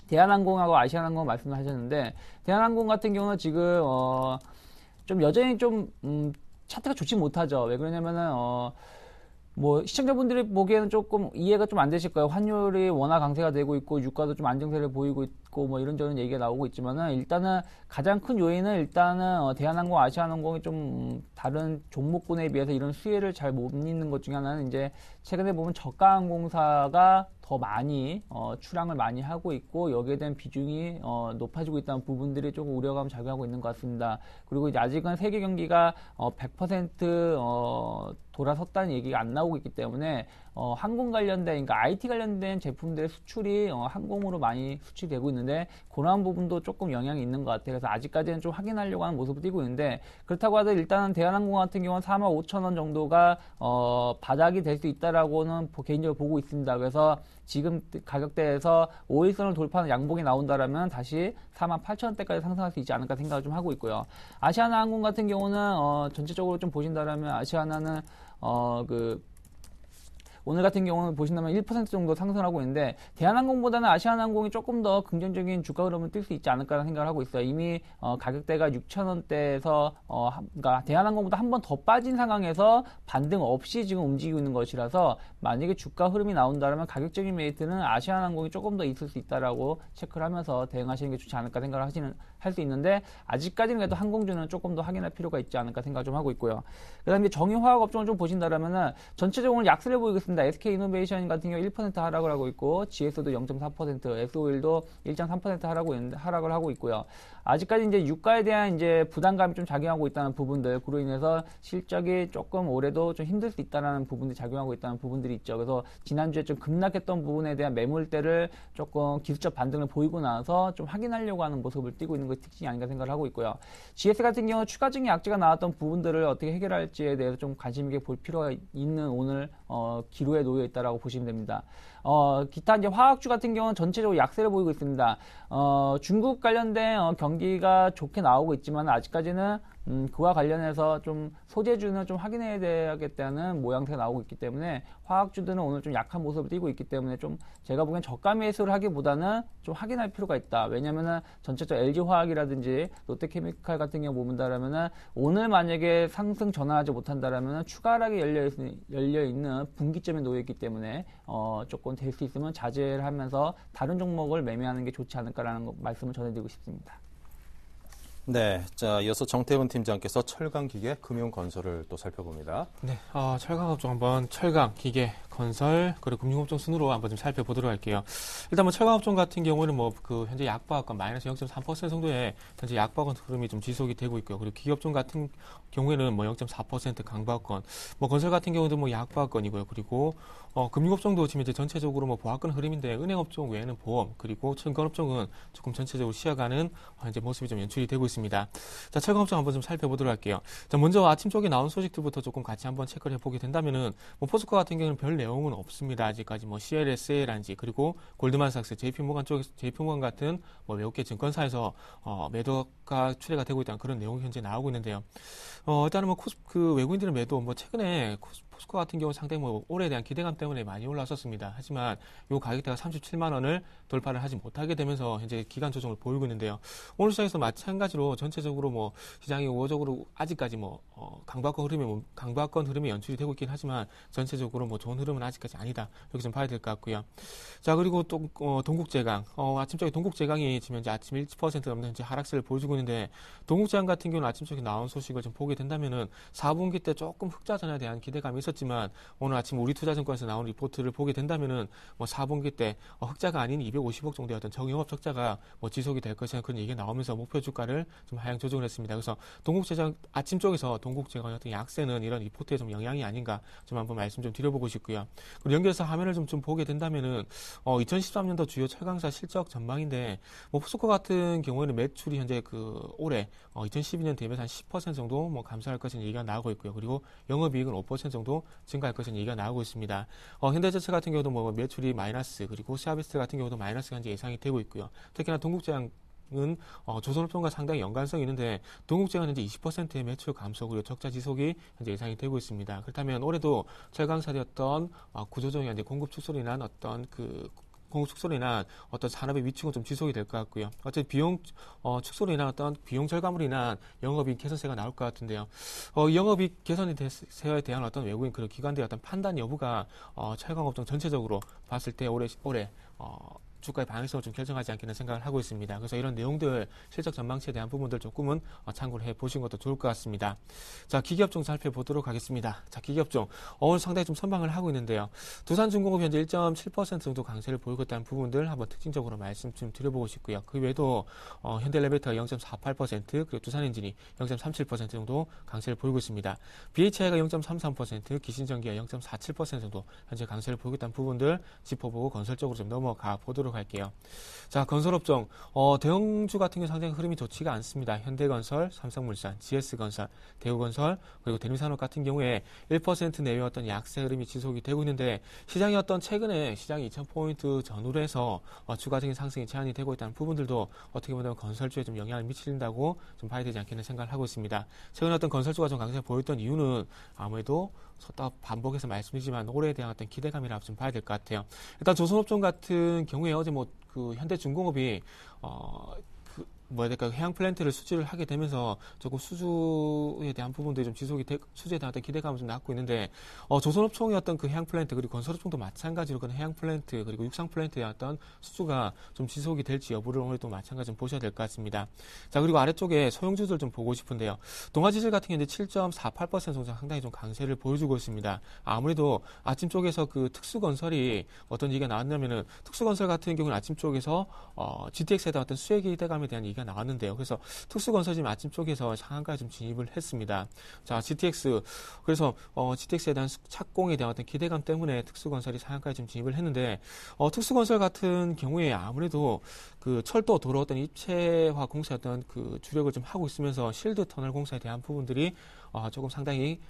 대한항공하고 아시아나항공 말씀하셨는데 대한항공 같은 경우는 지금 좀 여전히 좀 차트가 좋지 못하죠. 왜 그러냐면은 시청자분들이 보기에는 조금 이해가 좀 안 되실 거예요. 환율이 워낙 강세가 되고 있고 유가도 좀 안정세를 보이고 있고 이런저런 얘기가 나오고 있지만은 일단은 가장 큰 요인은 일단은 대한항공, 아시아나항공이 좀 다른 종목군에 비해서 이런 수혜를 잘 못 잇는 것 중에 하나는 이제 최근에 보면 저가항공사가 더 많이 출항을 많이 하고 있고 여기에 대한 비중이 높아지고 있다는 부분들이 조금 우려감 작용하고 있는 것 같습니다. 그리고 이제 아직은 세계 경기가 100% 돌아섰다는 얘기가 안 나오고 있기 때문에 항공 관련된, 그러니까 IT 관련된 제품들의 수출이 항공으로 많이 수출되고 있는데 그러한 부분도 조금 영향이 있는 것 같아요. 그래서 아직까지는 좀 확인하려고 하는 모습을 띄고 있는데 그렇다고 하더라도 일단은 대한항공 같은 경우는 45,000원 정도가 바닥이 될 수 있다라고는 개인적으로 보고 있습니다. 그래서 지금 가격대에서 5일선을 돌파하는 양봉이 나온다라면 다시 48,000원대까지 상승할 수 있지 않을까 생각을 좀 하고 있고요. 아시아나 항공 같은 경우는 전체적으로 좀 보신다라면 아시아나는 오늘 같은 경우는 보신다면 1% 정도 상승하고 있는데 대한항공보다는 아시아나항공이 조금 더 긍정적인 주가 흐름을 띌 수 있지 않을까라는 생각을 하고 있어요. 이미 가격대가 6,000원대에서 그러니까 대한항공보다 한 번 더 빠진 상황에서 반등 없이 지금 움직이고 있는 것이라서 만약에 주가 흐름이 나온다면 가격적인 메리트는 아시아나항공이 조금 더 있을 수 있다라고 체크를 하면서 대응하시는 게 좋지 않을까 생각을 할 수 있는데 아직까지는 그래도 항공주는 조금 더 확인할 필요가 있지 않을까 생각을 좀 하고 있고요. 그다음에 정유화학 업종을 좀 보신다라면은 전체적으로 약세를 보이고 있습니다. SK이노베이션 같은 경우 1% 하락을 하고 있고 GS도 0.4%, SO일도 1.3% 하락을 하고 있고요. 아직까지 이제 유가에 대한 이제 부담감이 좀 작용하고 있다는 부분들, 그로 인해서 실적이 조금 올해도 좀 힘들 수 있다는 부분들이 작용하고 있다는 부분들이 있죠. 그래서 지난주에 좀 급락했던 부분에 대한 매물대를 조금 기술적 반등을 보이고 나서 좀 확인하려고 하는 모습을 띄고 있는 것이 특징이 아닌가 생각을 하고 있고요. GS 같은 경우 추가적인 약재가 나왔던 부분들을 어떻게 해결할지에 대해서 좀 관심 있게 볼 필요가 있는 오늘 기로에 놓여 있다라고 보시면 됩니다. 기타 이제 화학주 같은 경우는 전체적으로 약세를 보이고 있습니다. 중국 관련된 경기가 좋게 나오고 있지만 아직까지는 그와 관련해서 좀 소재주는 좀 확인해야 되겠다는 모양새가 나오고 있기 때문에 화학주들은 오늘 좀 약한 모습을 띄고 있기 때문에 좀 제가 보기엔 저가 매수를 하기보다는 좀 확인할 필요가 있다. 왜냐면은 전체적 LG화학이라든지 롯데케미칼 같은 경우 보면은 오늘 만약에 상승 전환하지 못한다라면 추가 하락이 열려있는 분기점에 놓여있기 때문에 조금 될 수 있으면 자제를 하면서 다른 종목을 매매하는 게 좋지 않을까라는 말씀을 전해드리고 싶습니다. 네, 자 이어서 정태훈 팀장께서 철강, 기계, 금융, 건설을 또 살펴봅니다. 네, 철강 업종 한번 철강, 기계, 건설 그리고 금융업종 순으로 한번 좀 살펴보도록 할게요. 일단 철강 업종 같은 경우는 현재 약보합권 마이너스 0.3% 정도의 현재 약보합권 흐름이 좀 지속이 되고 있고요. 그리고 기업종 같은 경우에는 0.4% 강보합권, 건설 같은 경우도 약보합권이고요. 그리고 금융업종도 지금 이제 전체적으로 보합권 흐름인데 은행업종 외에는 보험 그리고 증권업종은 조금 전체적으로 쉬어가는 현재 모습이 좀 연출이 되고 있습니다. 자, 철강업종 한번 좀 살펴보도록 할게요. 자, 먼저 아침 쪽에 나온 소식들부터 조금 같이 한번 체크를 해보게 된다면은 포스코 같은 경우는 별 내용은 없습니다. 아직까지 CLSA라든지 그리고 골드만삭스, JP모건 같은 외국계 증권사에서 매도가 추례가 되고 있다는 그런 내용이 현재 나오고 있는데요. 일단은 외국인들의 매도 최근에 포스코 같은 경우 상당히 올해에 대한 기대감 때문에 많이 올랐었습니다. 하지만 이 가격대가 37만 원을 돌파를 하지 못하게 되면서 현재 기간 조정을 보이고 있는데요. 오늘 시장에서 마찬가지로 전체적으로 시장이 우호적으로 아직까지 강보합권 흐름이 연출이 되고 있긴 하지만 전체적으로 좋은 흐름은 아직까지 아니다. 이렇게 좀 봐야 될 것 같고요. 자, 그리고 또 동국제강, 아침쪽에 동국제강이 지금 현재 아침 1% 넘는 현재 하락세를 보여주고 있는데 동국제강 같은 경우는 아침쪽에 나온 소식을 좀 보게 된다면은 4분기 때 조금 흑자 전환에 대한 기대감이 있었지만 오늘 아침 우리투자증권에서 나온 리포트를 보게 된다면은 4분기 때 흑자가 아닌 250억 정도의 어떤 정영업 적자가 지속이 될 것이라는 그런 얘기가 나오면서 목표 주가를 좀 하향 조정을 했습니다. 그래서 동국제강 아침 쪽에서 동국제강의 어떤 약세는 이런 리포트에 좀 영향이 아닌가 좀 한번 말씀 좀 드려보고 싶고요. 그리고 연결해서 화면을 좀 보게 된다면은 2013년도 주요 철강사 실적 전망인데 포스코 같은 경우에는 매출이 현재 올해 2012년 대비해서 한 10% 정도 감소할 것이라는 얘기가 나오고 있고요. 그리고 영업이익은 5% 정도 증가할 것이라는 얘기가 나오고 있습니다. 현대자동차 같은 경우도 매출이 마이너스 그리고 시아비스 같은 경우도 마이너스가 현재 예상이 되고 있고요. 특히나 동국제강 은 조선업종과 상당히 연관성이 있는데 동국제강은 현재 20%의 매출 감소 그리고 적자 지속이 현재 예상이 되고 있습니다. 그렇다면 올해도 철강사였던 구조조정이 현재 공급 축소로 인한 공급 축소로 인한 어떤 산업의 위축은 좀 지속이 될 것 같고요. 어쨌든 비용 축소로 인한 어떤 비용 절감으로 인한 영업이익 개선세가 나올 것 같은데요. 영업이익 개선에 대한 어떤 외국인 그런 기관들의 어떤 판단 여부가 철강업종 전체적으로 봤을 때 올해 주가의 방향성을 좀 결정하지 않겠나 생각을 하고 있습니다. 그래서 이런 내용들, 실적 전망치에 대한 부분들 조금은 참고를 해보시는 것도 좋을 것 같습니다. 자, 기기업종 살펴보도록 하겠습니다. 자, 기기업종 오늘 상당히 좀 선방을 하고 있는데요. 두산중공업 현재 1.7% 정도 강세를 보이고 있다는 부분들 한번 특징적으로 말씀 좀 드려보고 싶고요. 그 외에도 현대레베이터가 0.48%, 그리고 두산엔진이 0.37% 정도 강세를 보이고 있습니다. BHI가 0.33%, 기신전기가 0.47% 정도 현재 강세를 보이고 있다는 부분들 짚어보고 건설 쪽으로 좀 넘어가 보도록 할게요. 자, 건설업종 대형주 같은 경우 상당히 흐름이 좋지가 않습니다. 현대건설, 삼성물산, GS건설, 대우건설, 그리고 대림산업 같은 경우에 1% 내외 어떤 약세 흐름이 지속이 되고 있는데 시장이 최근에 시장이 2,000포인트 전후로 해서 추가적인 상승이 제한이 되고 있다는 부분들도 어떻게 보면 건설주에 좀 영향을 미친다고 좀 봐야 되지 않겠나 생각을 하고 있습니다. 최근에 어떤 건설주가 좀 강세를 보였던 이유는 아무래도 반복해서 말씀드리지만 올해에 대한 어떤 기대감이라고 좀 봐야 될 것 같아요. 일단 조선업종 같은 경우에 어제 현대중공업이 해양 플랜트를 수주를 하게 되면서 조금 수주에 대한 부분들이 좀 수주에 대한 어떤 기대감을 좀 낳고 있는데, 조선업종의 어떤 그 해양 플랜트, 그리고 건설업종도 마찬가지로 그런 해양 플랜트, 그리고 육상 플랜트의 어떤 수주가 좀 지속이 될지 여부를 오늘 또 마찬가지로 좀 보셔야 될 것 같습니다. 자, 그리고 아래쪽에 소형주들 좀 보고 싶은데요. 동아지질 같은 경우는 7.48% 정도 상당히 좀 강세를 보여주고 있습니다. 아무래도 아침 쪽에서 그 특수건설이 어떤 얘기가 나왔냐면은, 특수건설 같은 경우는 아침 쪽에서, GTX에 대한 어떤 수혜 기대감에 대한 얘기가 나왔는데요. 그래서 특수건설 지금 아침 쪽에서 상한가에 좀 진입을 했습니다. 자, GTX. 그래서, GTX에 대한 착공에 대한 어떤 기대감 때문에 특수건설이 상한가에 좀 진입을 했는데, 특수건설 같은 경우에 아무래도 그 철도, 도로 어떤 입체화 공사 어떤 그 주력을 좀 하고 있으면서 실드 터널 공사에 대한 부분들이 조금 상당히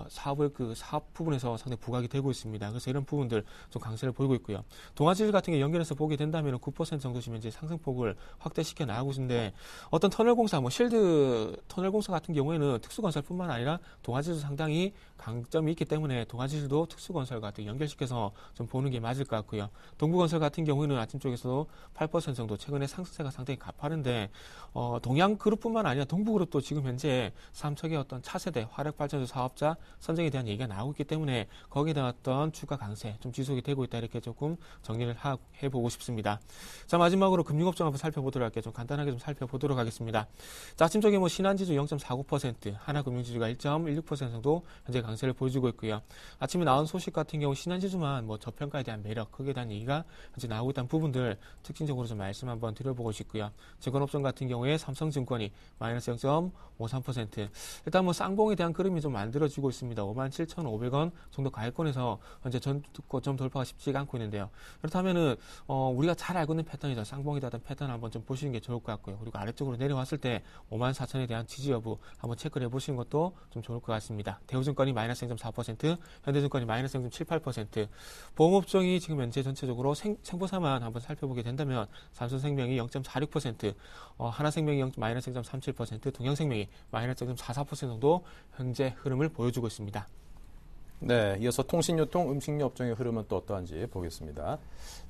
사업 부분에서 상당히 부각이 되고 있습니다. 그래서 이런 부분들 좀 강세를 보이고 있고요. 동아지질 같은 게 연결해서 보게 된다면 9% 정도시면 이제 상승폭을 확대시켜 나가고 있는데, 어떤 터널 공사, 실드 터널 공사 같은 경우에는 특수건설뿐만 아니라 동아지질도 상당히 강점이 있기 때문에 동아지질도 특수건설과 연결시켜서 좀 보는 게 맞을 것 같고요. 동부건설 같은 경우에는 아침 쪽에서도 8% 정도 최근에 상승세가 상당히 가파른데, 동양그룹뿐만 아니라 동부그룹도 지금 현재 삼척의 어떤 차세대 화력발전소 사업자 선정에 대한 얘기가 나오고 있기 때문에 거기에 대한 어떤 주가 강세 좀 지속이 되고 있다, 이렇게 조금 정리를 해보고 싶습니다. 자, 마지막으로 금융업종 한번 살펴보도록 할게요. 좀 간단하게 좀 살펴보도록 하겠습니다. 자, 아침 쪽에 신한지주 0.49%, 하나금융지주가 1.16% 정도 현재 강세를 보여주고 있고요. 아침에 나온 소식 같은 경우 신한지주만 저평가에 대한 매력, 거기에 대한 얘기가 현재 나오고 있다는 부분들 특징적으로 좀 말씀 한번 드려보고 싶고요. 증권업종 같은 경우에 삼성증권이 마이너스 0.53%, 일단 쌍봉에 대한 그림이 좀 만들어지고 있습니다. 57,500원 정도 가액권에서 현재 전고점 돌파가 쉽지가 않고 있는데요. 그렇다면은 우리가 잘 알고 있는 패턴이죠. 쌍봉이다 던 패턴 한번 좀 보시는 게 좋을 것 같고요. 그리고 아래쪽으로 내려왔을 때 54,000에 대한 지지 여부 한번 체크를 해보시는 것도 좀 좋을 것 같습니다. 대우증권이 마이너스 0.4%, 현대증권이 마이너스 0.78%, 보험업종이 지금 현재 전체적으로 생보사만 한번 살펴보게 된다면 삼성생명이 0.46%, 하나생명이 마이너스 0.37%, 동양생명이 마이너스 0.44% 정도 현재 흐름을 보여주고 있습니다. 네, 이어서 통신유통, 음식료 업종의 흐름은 또 어떠한지 보겠습니다.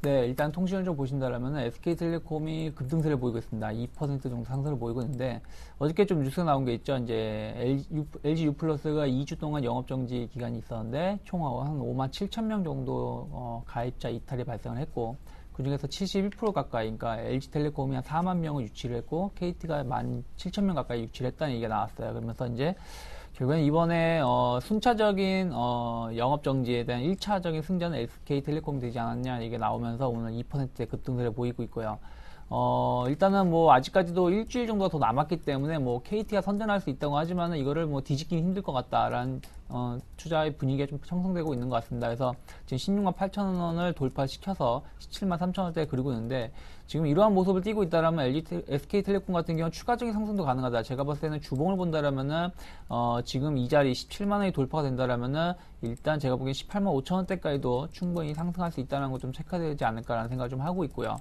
네, 일단 통신을 좀 보신다면 SK텔레콤이 급등세를 보이고 있습니다. 2% 정도 상승을 보이고 있는데, 어저께 좀 뉴스가 나온 게 있죠. 이제 LG U+가 2주 동안 영업정지 기간이 있었는데 총 한 57,000명 정도 가입자 이탈이 발생을 했고, 그 중에서 71% 가까이, 그러니까 LG텔레콤이 한 4만 명을 유치를 했고 KT가 17,000명 가까이 유치를 했다는 얘기가 나왔어요. 그러면서 이제 결국엔 이번에 순차적인 영업정지에 대한 1차적인 승자는 SK텔레콤이 되지 않았냐, 이게 나오면서 오늘 2%의 급등세를 보이고 있고요. 일단은 아직까지도 일주일 정도가 더 남았기 때문에 KT가 선전할 수 있다고 하지만은 이거를 뒤집기는 힘들 것 같다라는 투자의 분위기가 좀 형성되고 있는 것 같습니다. 그래서 지금 16만 8천 원을 돌파시켜서 17만 3천 원대에 그리고 있는데, 지금 이러한 모습을 띄고 있다라면 SK텔레콤 같은 경우는 추가적인 상승도 가능하다. 제가 봤을 때는 주봉을 본다라면은 지금 이 자리 17만 원이 돌파가 된다라면은 일단 제가 보기엔 18만 5천 원대까지도 충분히 상승할 수 있다는 거 좀 체크되지 않을까라는 생각을 좀 하고 있고요.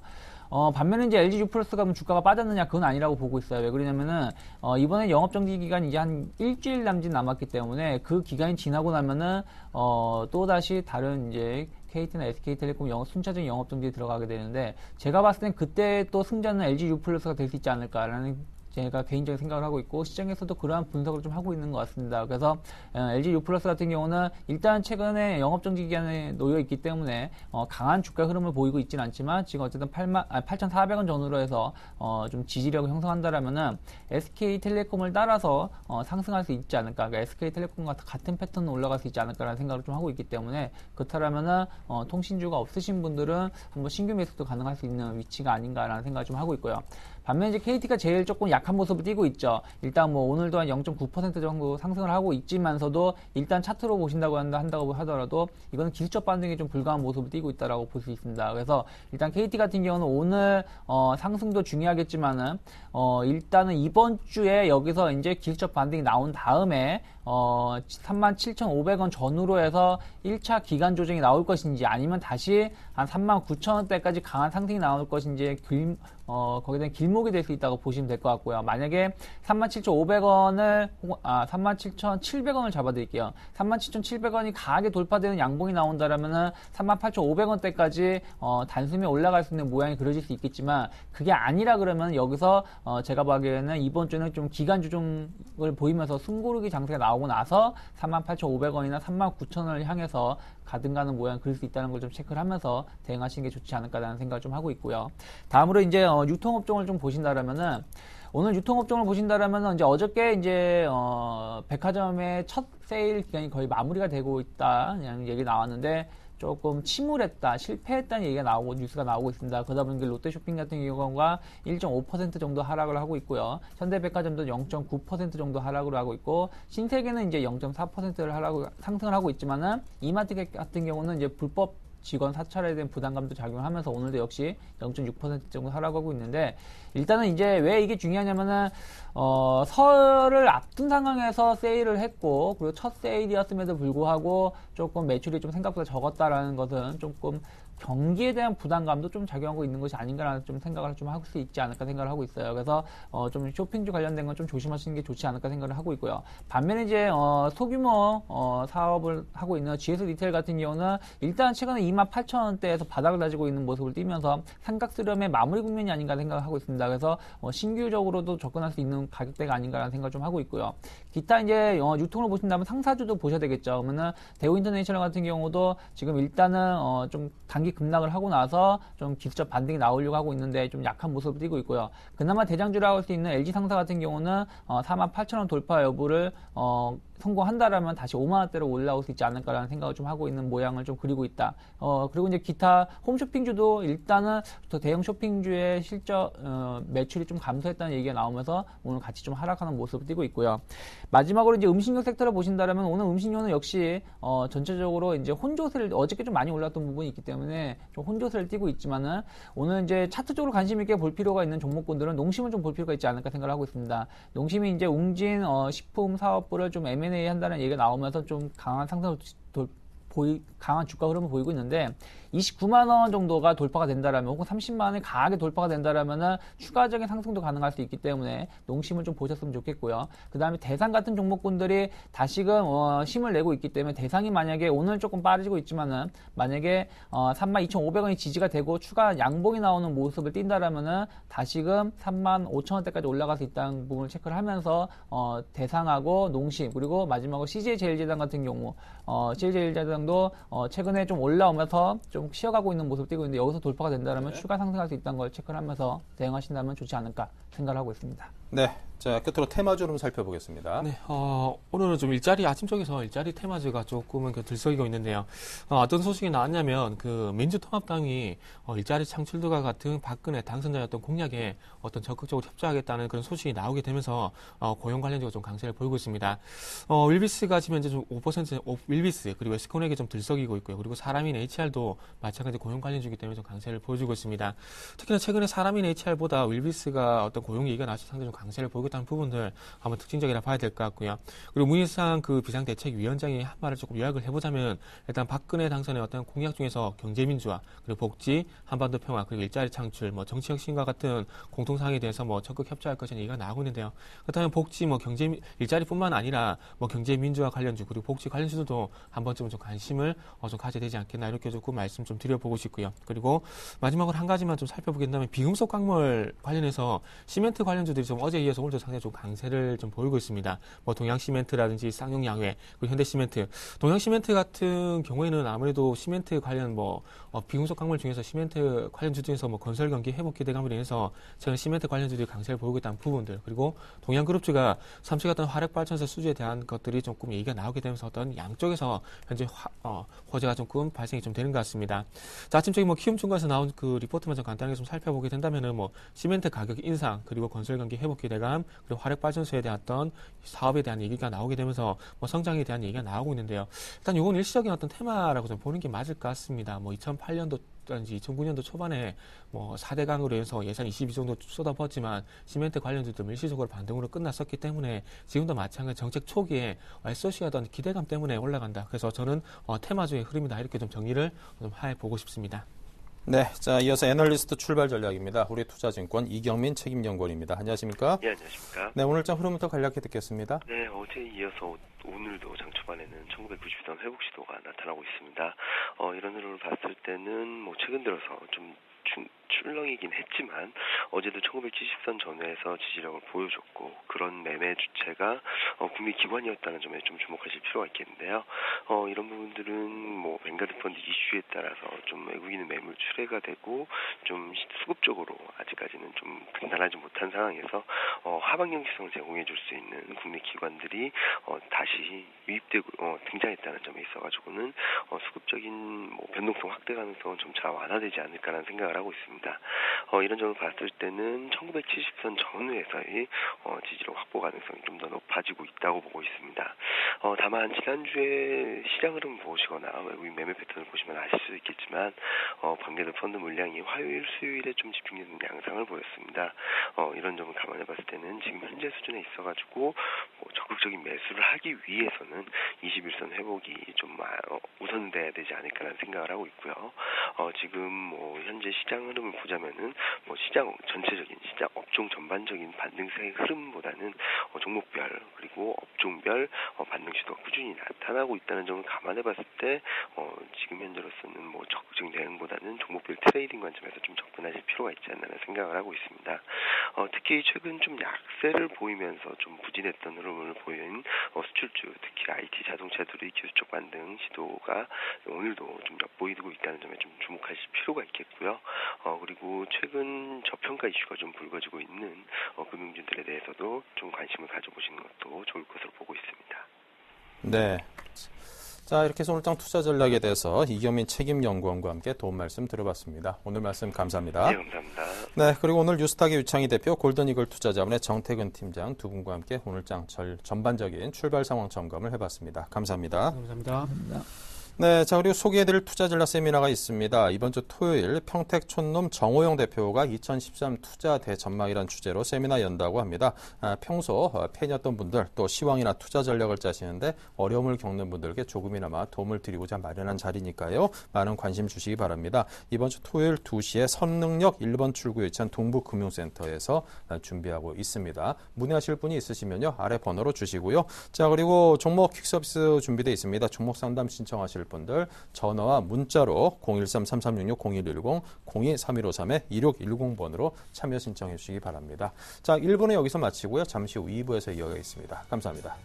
반면에 이제 LG U+가 주가가 빠졌느냐, 그건 아니라고 보고 있어요. 왜 그러냐면은 이번에 영업정지 기간이 이제 한 일주일 남짓 남았기 때문에 그 기간이 지나고 나면은 또 다시 다른 이제 KT나 SK텔레콤 순차적인 영업정지에 들어가게 되는데, 제가 봤을 땐 그때 또 승자는 LG U+가 될 수 있지 않을까라는 제가 개인적인 생각을 하고 있고 시장에서도 그러한 분석을 좀 하고 있는 것 같습니다. 그래서 LG U+플러스 같은 경우는 일단 최근에 영업정지 기간에 놓여 있기 때문에 강한 주가 흐름을 보이고 있지는 않지만 지금 어쨌든 8,400원 전후로 해서 좀 지지력을 형성한다라면은 SK텔레콤을 따라서 상승할 수 있지 않을까. 그러니까 SK텔레콤과 같은 패턴으로 올라갈 수 있지 않을까라는 생각을 좀 하고 있기 때문에 그렇다라면은 통신주가 없으신 분들은 한번 신규 매수도 가능할 수 있는 위치가 아닌가라는 생각을 좀 하고 있고요. 반면 이제 KT가 제일 조금 약한 모습을 띄고 있죠. 일단 뭐 오늘도 한 0.9% 정도 상승을 하고 있지만서도 일단 차트로 보신다고 한다고 하더라도 이거는 기술적 반등이 좀 불가한 모습을 띄고 있다라고 볼 수 있습니다. 그래서 일단 KT 같은 경우는 오늘 상승도 중요하겠지만은 일단은 이번 주에 여기서 이제 기술적 반등이 나온 다음에 37,500원 전후로 해서 1차 기간 조정이 나올 것인지 아니면 다시 한 39,000원대까지 강한 상승이 나올 것인지 거기에 대한 길목이 될 수 있다고 보시면 될 것 같고요. 만약에 37,500원을 37,700원을 잡아드릴게요. 37,700원이 강하게 돌파되는 양봉이 나온다라면은 38,500원대까지 단숨에 올라갈 수 있는 모양이 그려질 수 있겠지만 그게 아니라 그러면 여기서 제가 보기에는 이번 주는 좀 기간 조정을 보이면서 숨고르기 장세가 나오고 나서 38,500원이나 39,000원을 향해서 가든가는 모양 그릴 수 있다는 걸 좀 체크를 하면서 대응하시는 게 좋지 않을까라는 생각을 좀 하고 있고요. 다음으로 이제 유통업종을 좀 보신다라면은 오늘 유통업종을 보신다라면은 이제 어저께 이제 백화점의 첫 세일 기간이 거의 마무리가 되고 있다는 얘기 나왔는데 조금 침울했다, 실패했다는 얘기가 나오고 뉴스가 나오고 있습니다. 그러다 보니까 롯데쇼핑 같은 경우가 1.5% 정도 하락을 하고 있고요. 현대백화점도 0.9% 정도 하락을 하고 있고 신세계는 이제 0.4%를 상승을 하고 있지만은 이마트 같은 경우는 이제 불법 직원 사찰에 대한 부담감도 작용하면서 오늘도 역시 0.6% 정도 하락하고 있는데 일단은 이제 왜 이게 중요하냐면은 설을 앞둔 상황에서 세일을 했고 그리고 첫 세일이었음에도 불구하고 조금 매출이 좀 생각보다 적었다라는 것은 조금 경기에 대한 부담감도 좀 작용하고 있는 것이 아닌가라는 좀 생각을 좀 할 수 있지 않을까 생각을 하고 있어요. 그래서 좀 쇼핑주 관련된 건 좀 조심하시는 게 좋지 않을까 생각을 하고 있고요. 반면에 이제 소규모 사업을 하고 있는 GS 리테일 같은 경우는 일단 최근에 28,000원대에서 바닥을 다지고 있는 모습을 띠면서 삼각수렴의 마무리 국면이 아닌가 생각을 하고 있습니다. 그래서 신규적으로도 접근할 수 있는 가격대가 아닌가라는 생각을 좀 하고 있고요. 기타 이제 유통을 보신다면 상사주도 보셔야 되겠죠. 그러면은 대우인터내셔널 같은 경우도 지금 일단은 좀 단기 급락을 하고 나서 좀 기술적 반등이 나오려고 하고 있는데 좀 약한 모습을 띠고 있고요. 그나마 대장주라고 할 수 있는 LG상사 같은 경우는 48,000원 돌파 여부를 성공한다라면 다시 5만원대로 올라올 수 있지 않을까라는 생각을 좀 하고 있는 모양을 좀 그리고 있다. 그리고 이제 기타 홈쇼핑주도 일단은 또 대형 쇼핑주의 실적 매출이 좀 감소했다는 얘기가 나오면서 오늘 같이 좀 하락하는 모습을 띠고 있고요. 마지막으로 이제 음식료 섹터를 보신다라면 오늘 음식료는 역시 전체적으로 이제 혼조세를 어저께 좀 많이 올랐던 부분이 있기 때문에 좀 혼조세를 띠고 있지만은 오늘 이제 차트적으로 관심 있게 볼 필요가 있는 종목군들은 농심을 좀 볼 필요가 있지 않을까 생각을 하고 있습니다. 농심이 이제 웅진 식품 사업부를 좀 M&A 한다는 얘기가 나오면서 좀 강한 상승을 강한 주가 흐름을 보이고 있는데 29만원 정도가 돌파가 된다라면 혹은 30만원이 강하게 돌파가 된다라면 추가적인 상승도 가능할 수 있기 때문에 농심을 좀 보셨으면 좋겠고요. 그 다음에 대상 같은 종목군들이 다시금 힘을 내고 있기 때문에 대상이 만약에 오늘 조금 빠지고 있지만은 만약에 32,500원이 지지가 되고 추가 양봉이 나오는 모습을 띈다라면은 다시금 35,000원대까지 올라갈 수 있다는 부분을 체크를 하면서 대상하고 농심 그리고 마지막으로 CJ제일제당 같은 경우 CJ제일제당도 최근에 좀 올라오면서 좀 쉬어가고 있는 모습을 띄고 있는데 여기서 돌파가 된다면 추가 상승할 수 있다는 걸 체크를 하면서 대응하신다면 좋지 않을까 생각을 하고 있습니다. 네, 자 끝으로 테마주 좀 살펴보겠습니다. 네, 오늘은 좀 아침 쪽에서 일자리 테마주가 조금은 들썩이고 있는데요. 어떤 소식이 나왔냐면 민주통합당이 일자리 창출과 같은 박근혜 당선자였던 공약에 적극적으로 협조하겠다는 그런 소식이 나오게 되면서 고용 관련주가 좀 강세를 보이고 있습니다. 윌비스가 지금 현재 좀 5% 윌비스 그리고 에스코넥이 좀 들썩이고 있고요. 그리고 사람인 HR도 마찬가지 고용 관련주이기 때문에 좀 강세를 보여주고 있습니다. 특히나 최근에 사람인 HR보다 윌비스가 고용 얘기가 나와서 상당히 좀 강세를 보이고 있다는 부분들 한번 특징적이라 봐야 될 것 같고요. 그리고 문희상 그 비상대책위원장이 한 말을 조금 요약을 해보자면 일단 박근혜 당선의 어떤 공약 중에서 경제민주화, 그리고 복지, 한반도 평화, 그리고 일자리 창출, 뭐 정치혁신과 같은 공통사항에 대해서 뭐 적극 협조할 것이라는 얘기가 나오고 있는데요. 그렇다면 복지, 뭐 경제, 일자리뿐만 아니라 뭐 경제민주화 관련주, 그리고 복지 관련주도 한 번쯤은 좀 관심을 좀 가져야 되지 않겠나 이렇게 조금 말씀 좀 드려보고 싶고요. 그리고 마지막으로 한 가지만 좀 살펴보게 된다면 비금속 광물 관련해서 시멘트 관련주들이 좀 어제에 이어서 오늘도 상당히 좀 강세를 좀 보이고 있습니다. 뭐 동양시멘트라든지 쌍용양회, 그리고 현대시멘트, 동양시멘트 같은 경우에는 아무래도 시멘트 관련 비금속 광물 중에서 시멘트 관련주 중에서 뭐 건설 경기 회복 기대감으로 인해서 최근 시멘트 관련주들이 강세를 보이고 있다는 부분들, 그리고 동양그룹주가 삼치 같은 화력발전소 수주에 대한 것들이 조금 얘기가 나오게 되면서 어떤 양쪽에서 현재 호재가 조금 발생이 좀 되는 것 같습니다. 자, 아침적인 키움증권에서 나온 그 리포트만 좀 간단하게 좀 살펴보게 된다면은 시멘트 가격 인상, 그리고 건설 경기 회복 기대감, 그리고 화력발전소에 대한 어떤 사업에 대한 얘기가 나오게 되면서 성장에 대한 얘기가 나오고 있는데요. 일단 이건 일시적인 어떤 테마라고 좀 보는 게 맞을 것 같습니다. 2008년도 2009년도 초반에 4대강으로 해서 예산 22 정도 쏟아부었지만 시멘트 관련주도 일시적으로 반등으로 끝났었기 때문에 지금도 마찬가지 정책 초기에 SOC에 어떤 기대감 때문에 올라간다. 그래서 저는 테마주의 흐름이다 이렇게 좀 정리를 좀 해보고 싶습니다. 네, 자 이어서 애널리스트 출발 전략입니다. 우리투자증권 이경민 책임연구원입니다. 안녕하십니까? 네, 안녕하십니까? 네, 오늘 장 흐름부터 간략히 듣겠습니다. 네, 어제 이어서 오늘도 장 초반에는 1990선 회복 시도가 나타나고 있습니다. 이런 흐름을 봤을 때는 최근 들어서 좀 출렁이긴 했지만 어제도 1970선 전후에서 지지력을 보여줬고 그런 매매 주체가 국내 기관이었다는 점에 좀 주목하실 필요가 있겠는데요. 이런 부분들은 뱅가드 펀드 이슈에 따라서 좀 외국인의 매물 출회가 되고 좀 수급적으로 아직까지는 좀 단단하지 못한 상황에서 하방 경직성을 제공해 줄 수 있는 국내 기관들이 다시 유입되고 등장했다는 점에 있어가지고는 수급적인 변동성 확대 가능성은 점차 완화되지 않을까라는 생각을 하고 있습니다. 이런 점을 봤을 때는 1970선 전후에서의 지지력 확보 가능성이 좀 더 높아지고 있다고 보고 있습니다. 다만 지난주에 시장 흐름을 보시거나 외국인 매매 패턴을 보시면 아실 수 있겠지만 뱅가드 펀드 물량이 화요일, 수요일에 좀 집중되는 양상을 보였습니다. 이런 점을 감안해 봤을 때는 지금 현재 수준에 있어가지고 적극적인 매수를 하기 위해서는 21선 회복이 좀 우선돼야 되지 않을까라는 생각을 하고 있고요. 지금 현재 시장 흐름을 보자면은 시장 전체적인 시장 업종 전반적인 반등세의 흐름보다는 종목별 그리고 업종별 반등 시도가 꾸준히 나타나고 있다는 점을 감안해 봤을 때 지금 현재로서는 적극적인 대응보다는 종목별 트레이딩 관점에서 좀 접근하실 필요가 있지 않나라는 생각을 하고 있습니다. 특히 최근 좀 약세를 보이면서 좀 부진했던 흐름을 보인 수출주, 특히 IT 자동차들의 기술적 반등 시도가 오늘도 좀 엿보이고 있다는 점에 좀 주목하실 필요가 있겠고요. 그리고 최근 저평가 이슈가 좀 불거지고 있는 금융주들에 대해서도 좀 관심을 가져보시는 것도 좋을 것으로 보고 있습니다. 네. 자, 이렇게 해서 오늘 장 투자 전략에 대해서 이경민 책임연구원과 함께 도움 말씀 들어봤습니다. 오늘 말씀 감사합니다. 네, 감사합니다. 네, 그리고 오늘 뉴스타기 유창희 대표, 골든이글 투자자문의 정태근 팀장 두 분과 함께 오늘 장 전반적인 출발 상황 점검을 해봤습니다. 감사합니다. 감사합니다. 네, 자, 그리고 소개해드릴 투자 전략 세미나가 있습니다. 이번 주 토요일 평택 촌놈 정호영 대표가 2013 투자 대전망이라는 주제로 세미나 연다고 합니다. 평소 팬이었던 분들 또 시황이나 투자 전략을 짜시는데 어려움을 겪는 분들께 조금이나마 도움을 드리고자 마련한 자리니까요. 많은 관심 주시기 바랍니다. 이번 주 토요일 2시에 선릉역 1번 출구에 위치한 동부금융센터에서 준비하고 있습니다. 문의하실 분이 있으시면요. 아래 번호로 주시고요. 자, 그리고 종목 퀵 서비스 준비되어 있습니다. 종목 상담 신청하실 분들 전화와 문자로 013-3366-0110, 02-3153-2610번으로 참여 신청해 주시기 바랍니다. 자, 1부는 여기서 마치고요. 잠시 후 2부에서 이어가겠습니다. 감사합니다.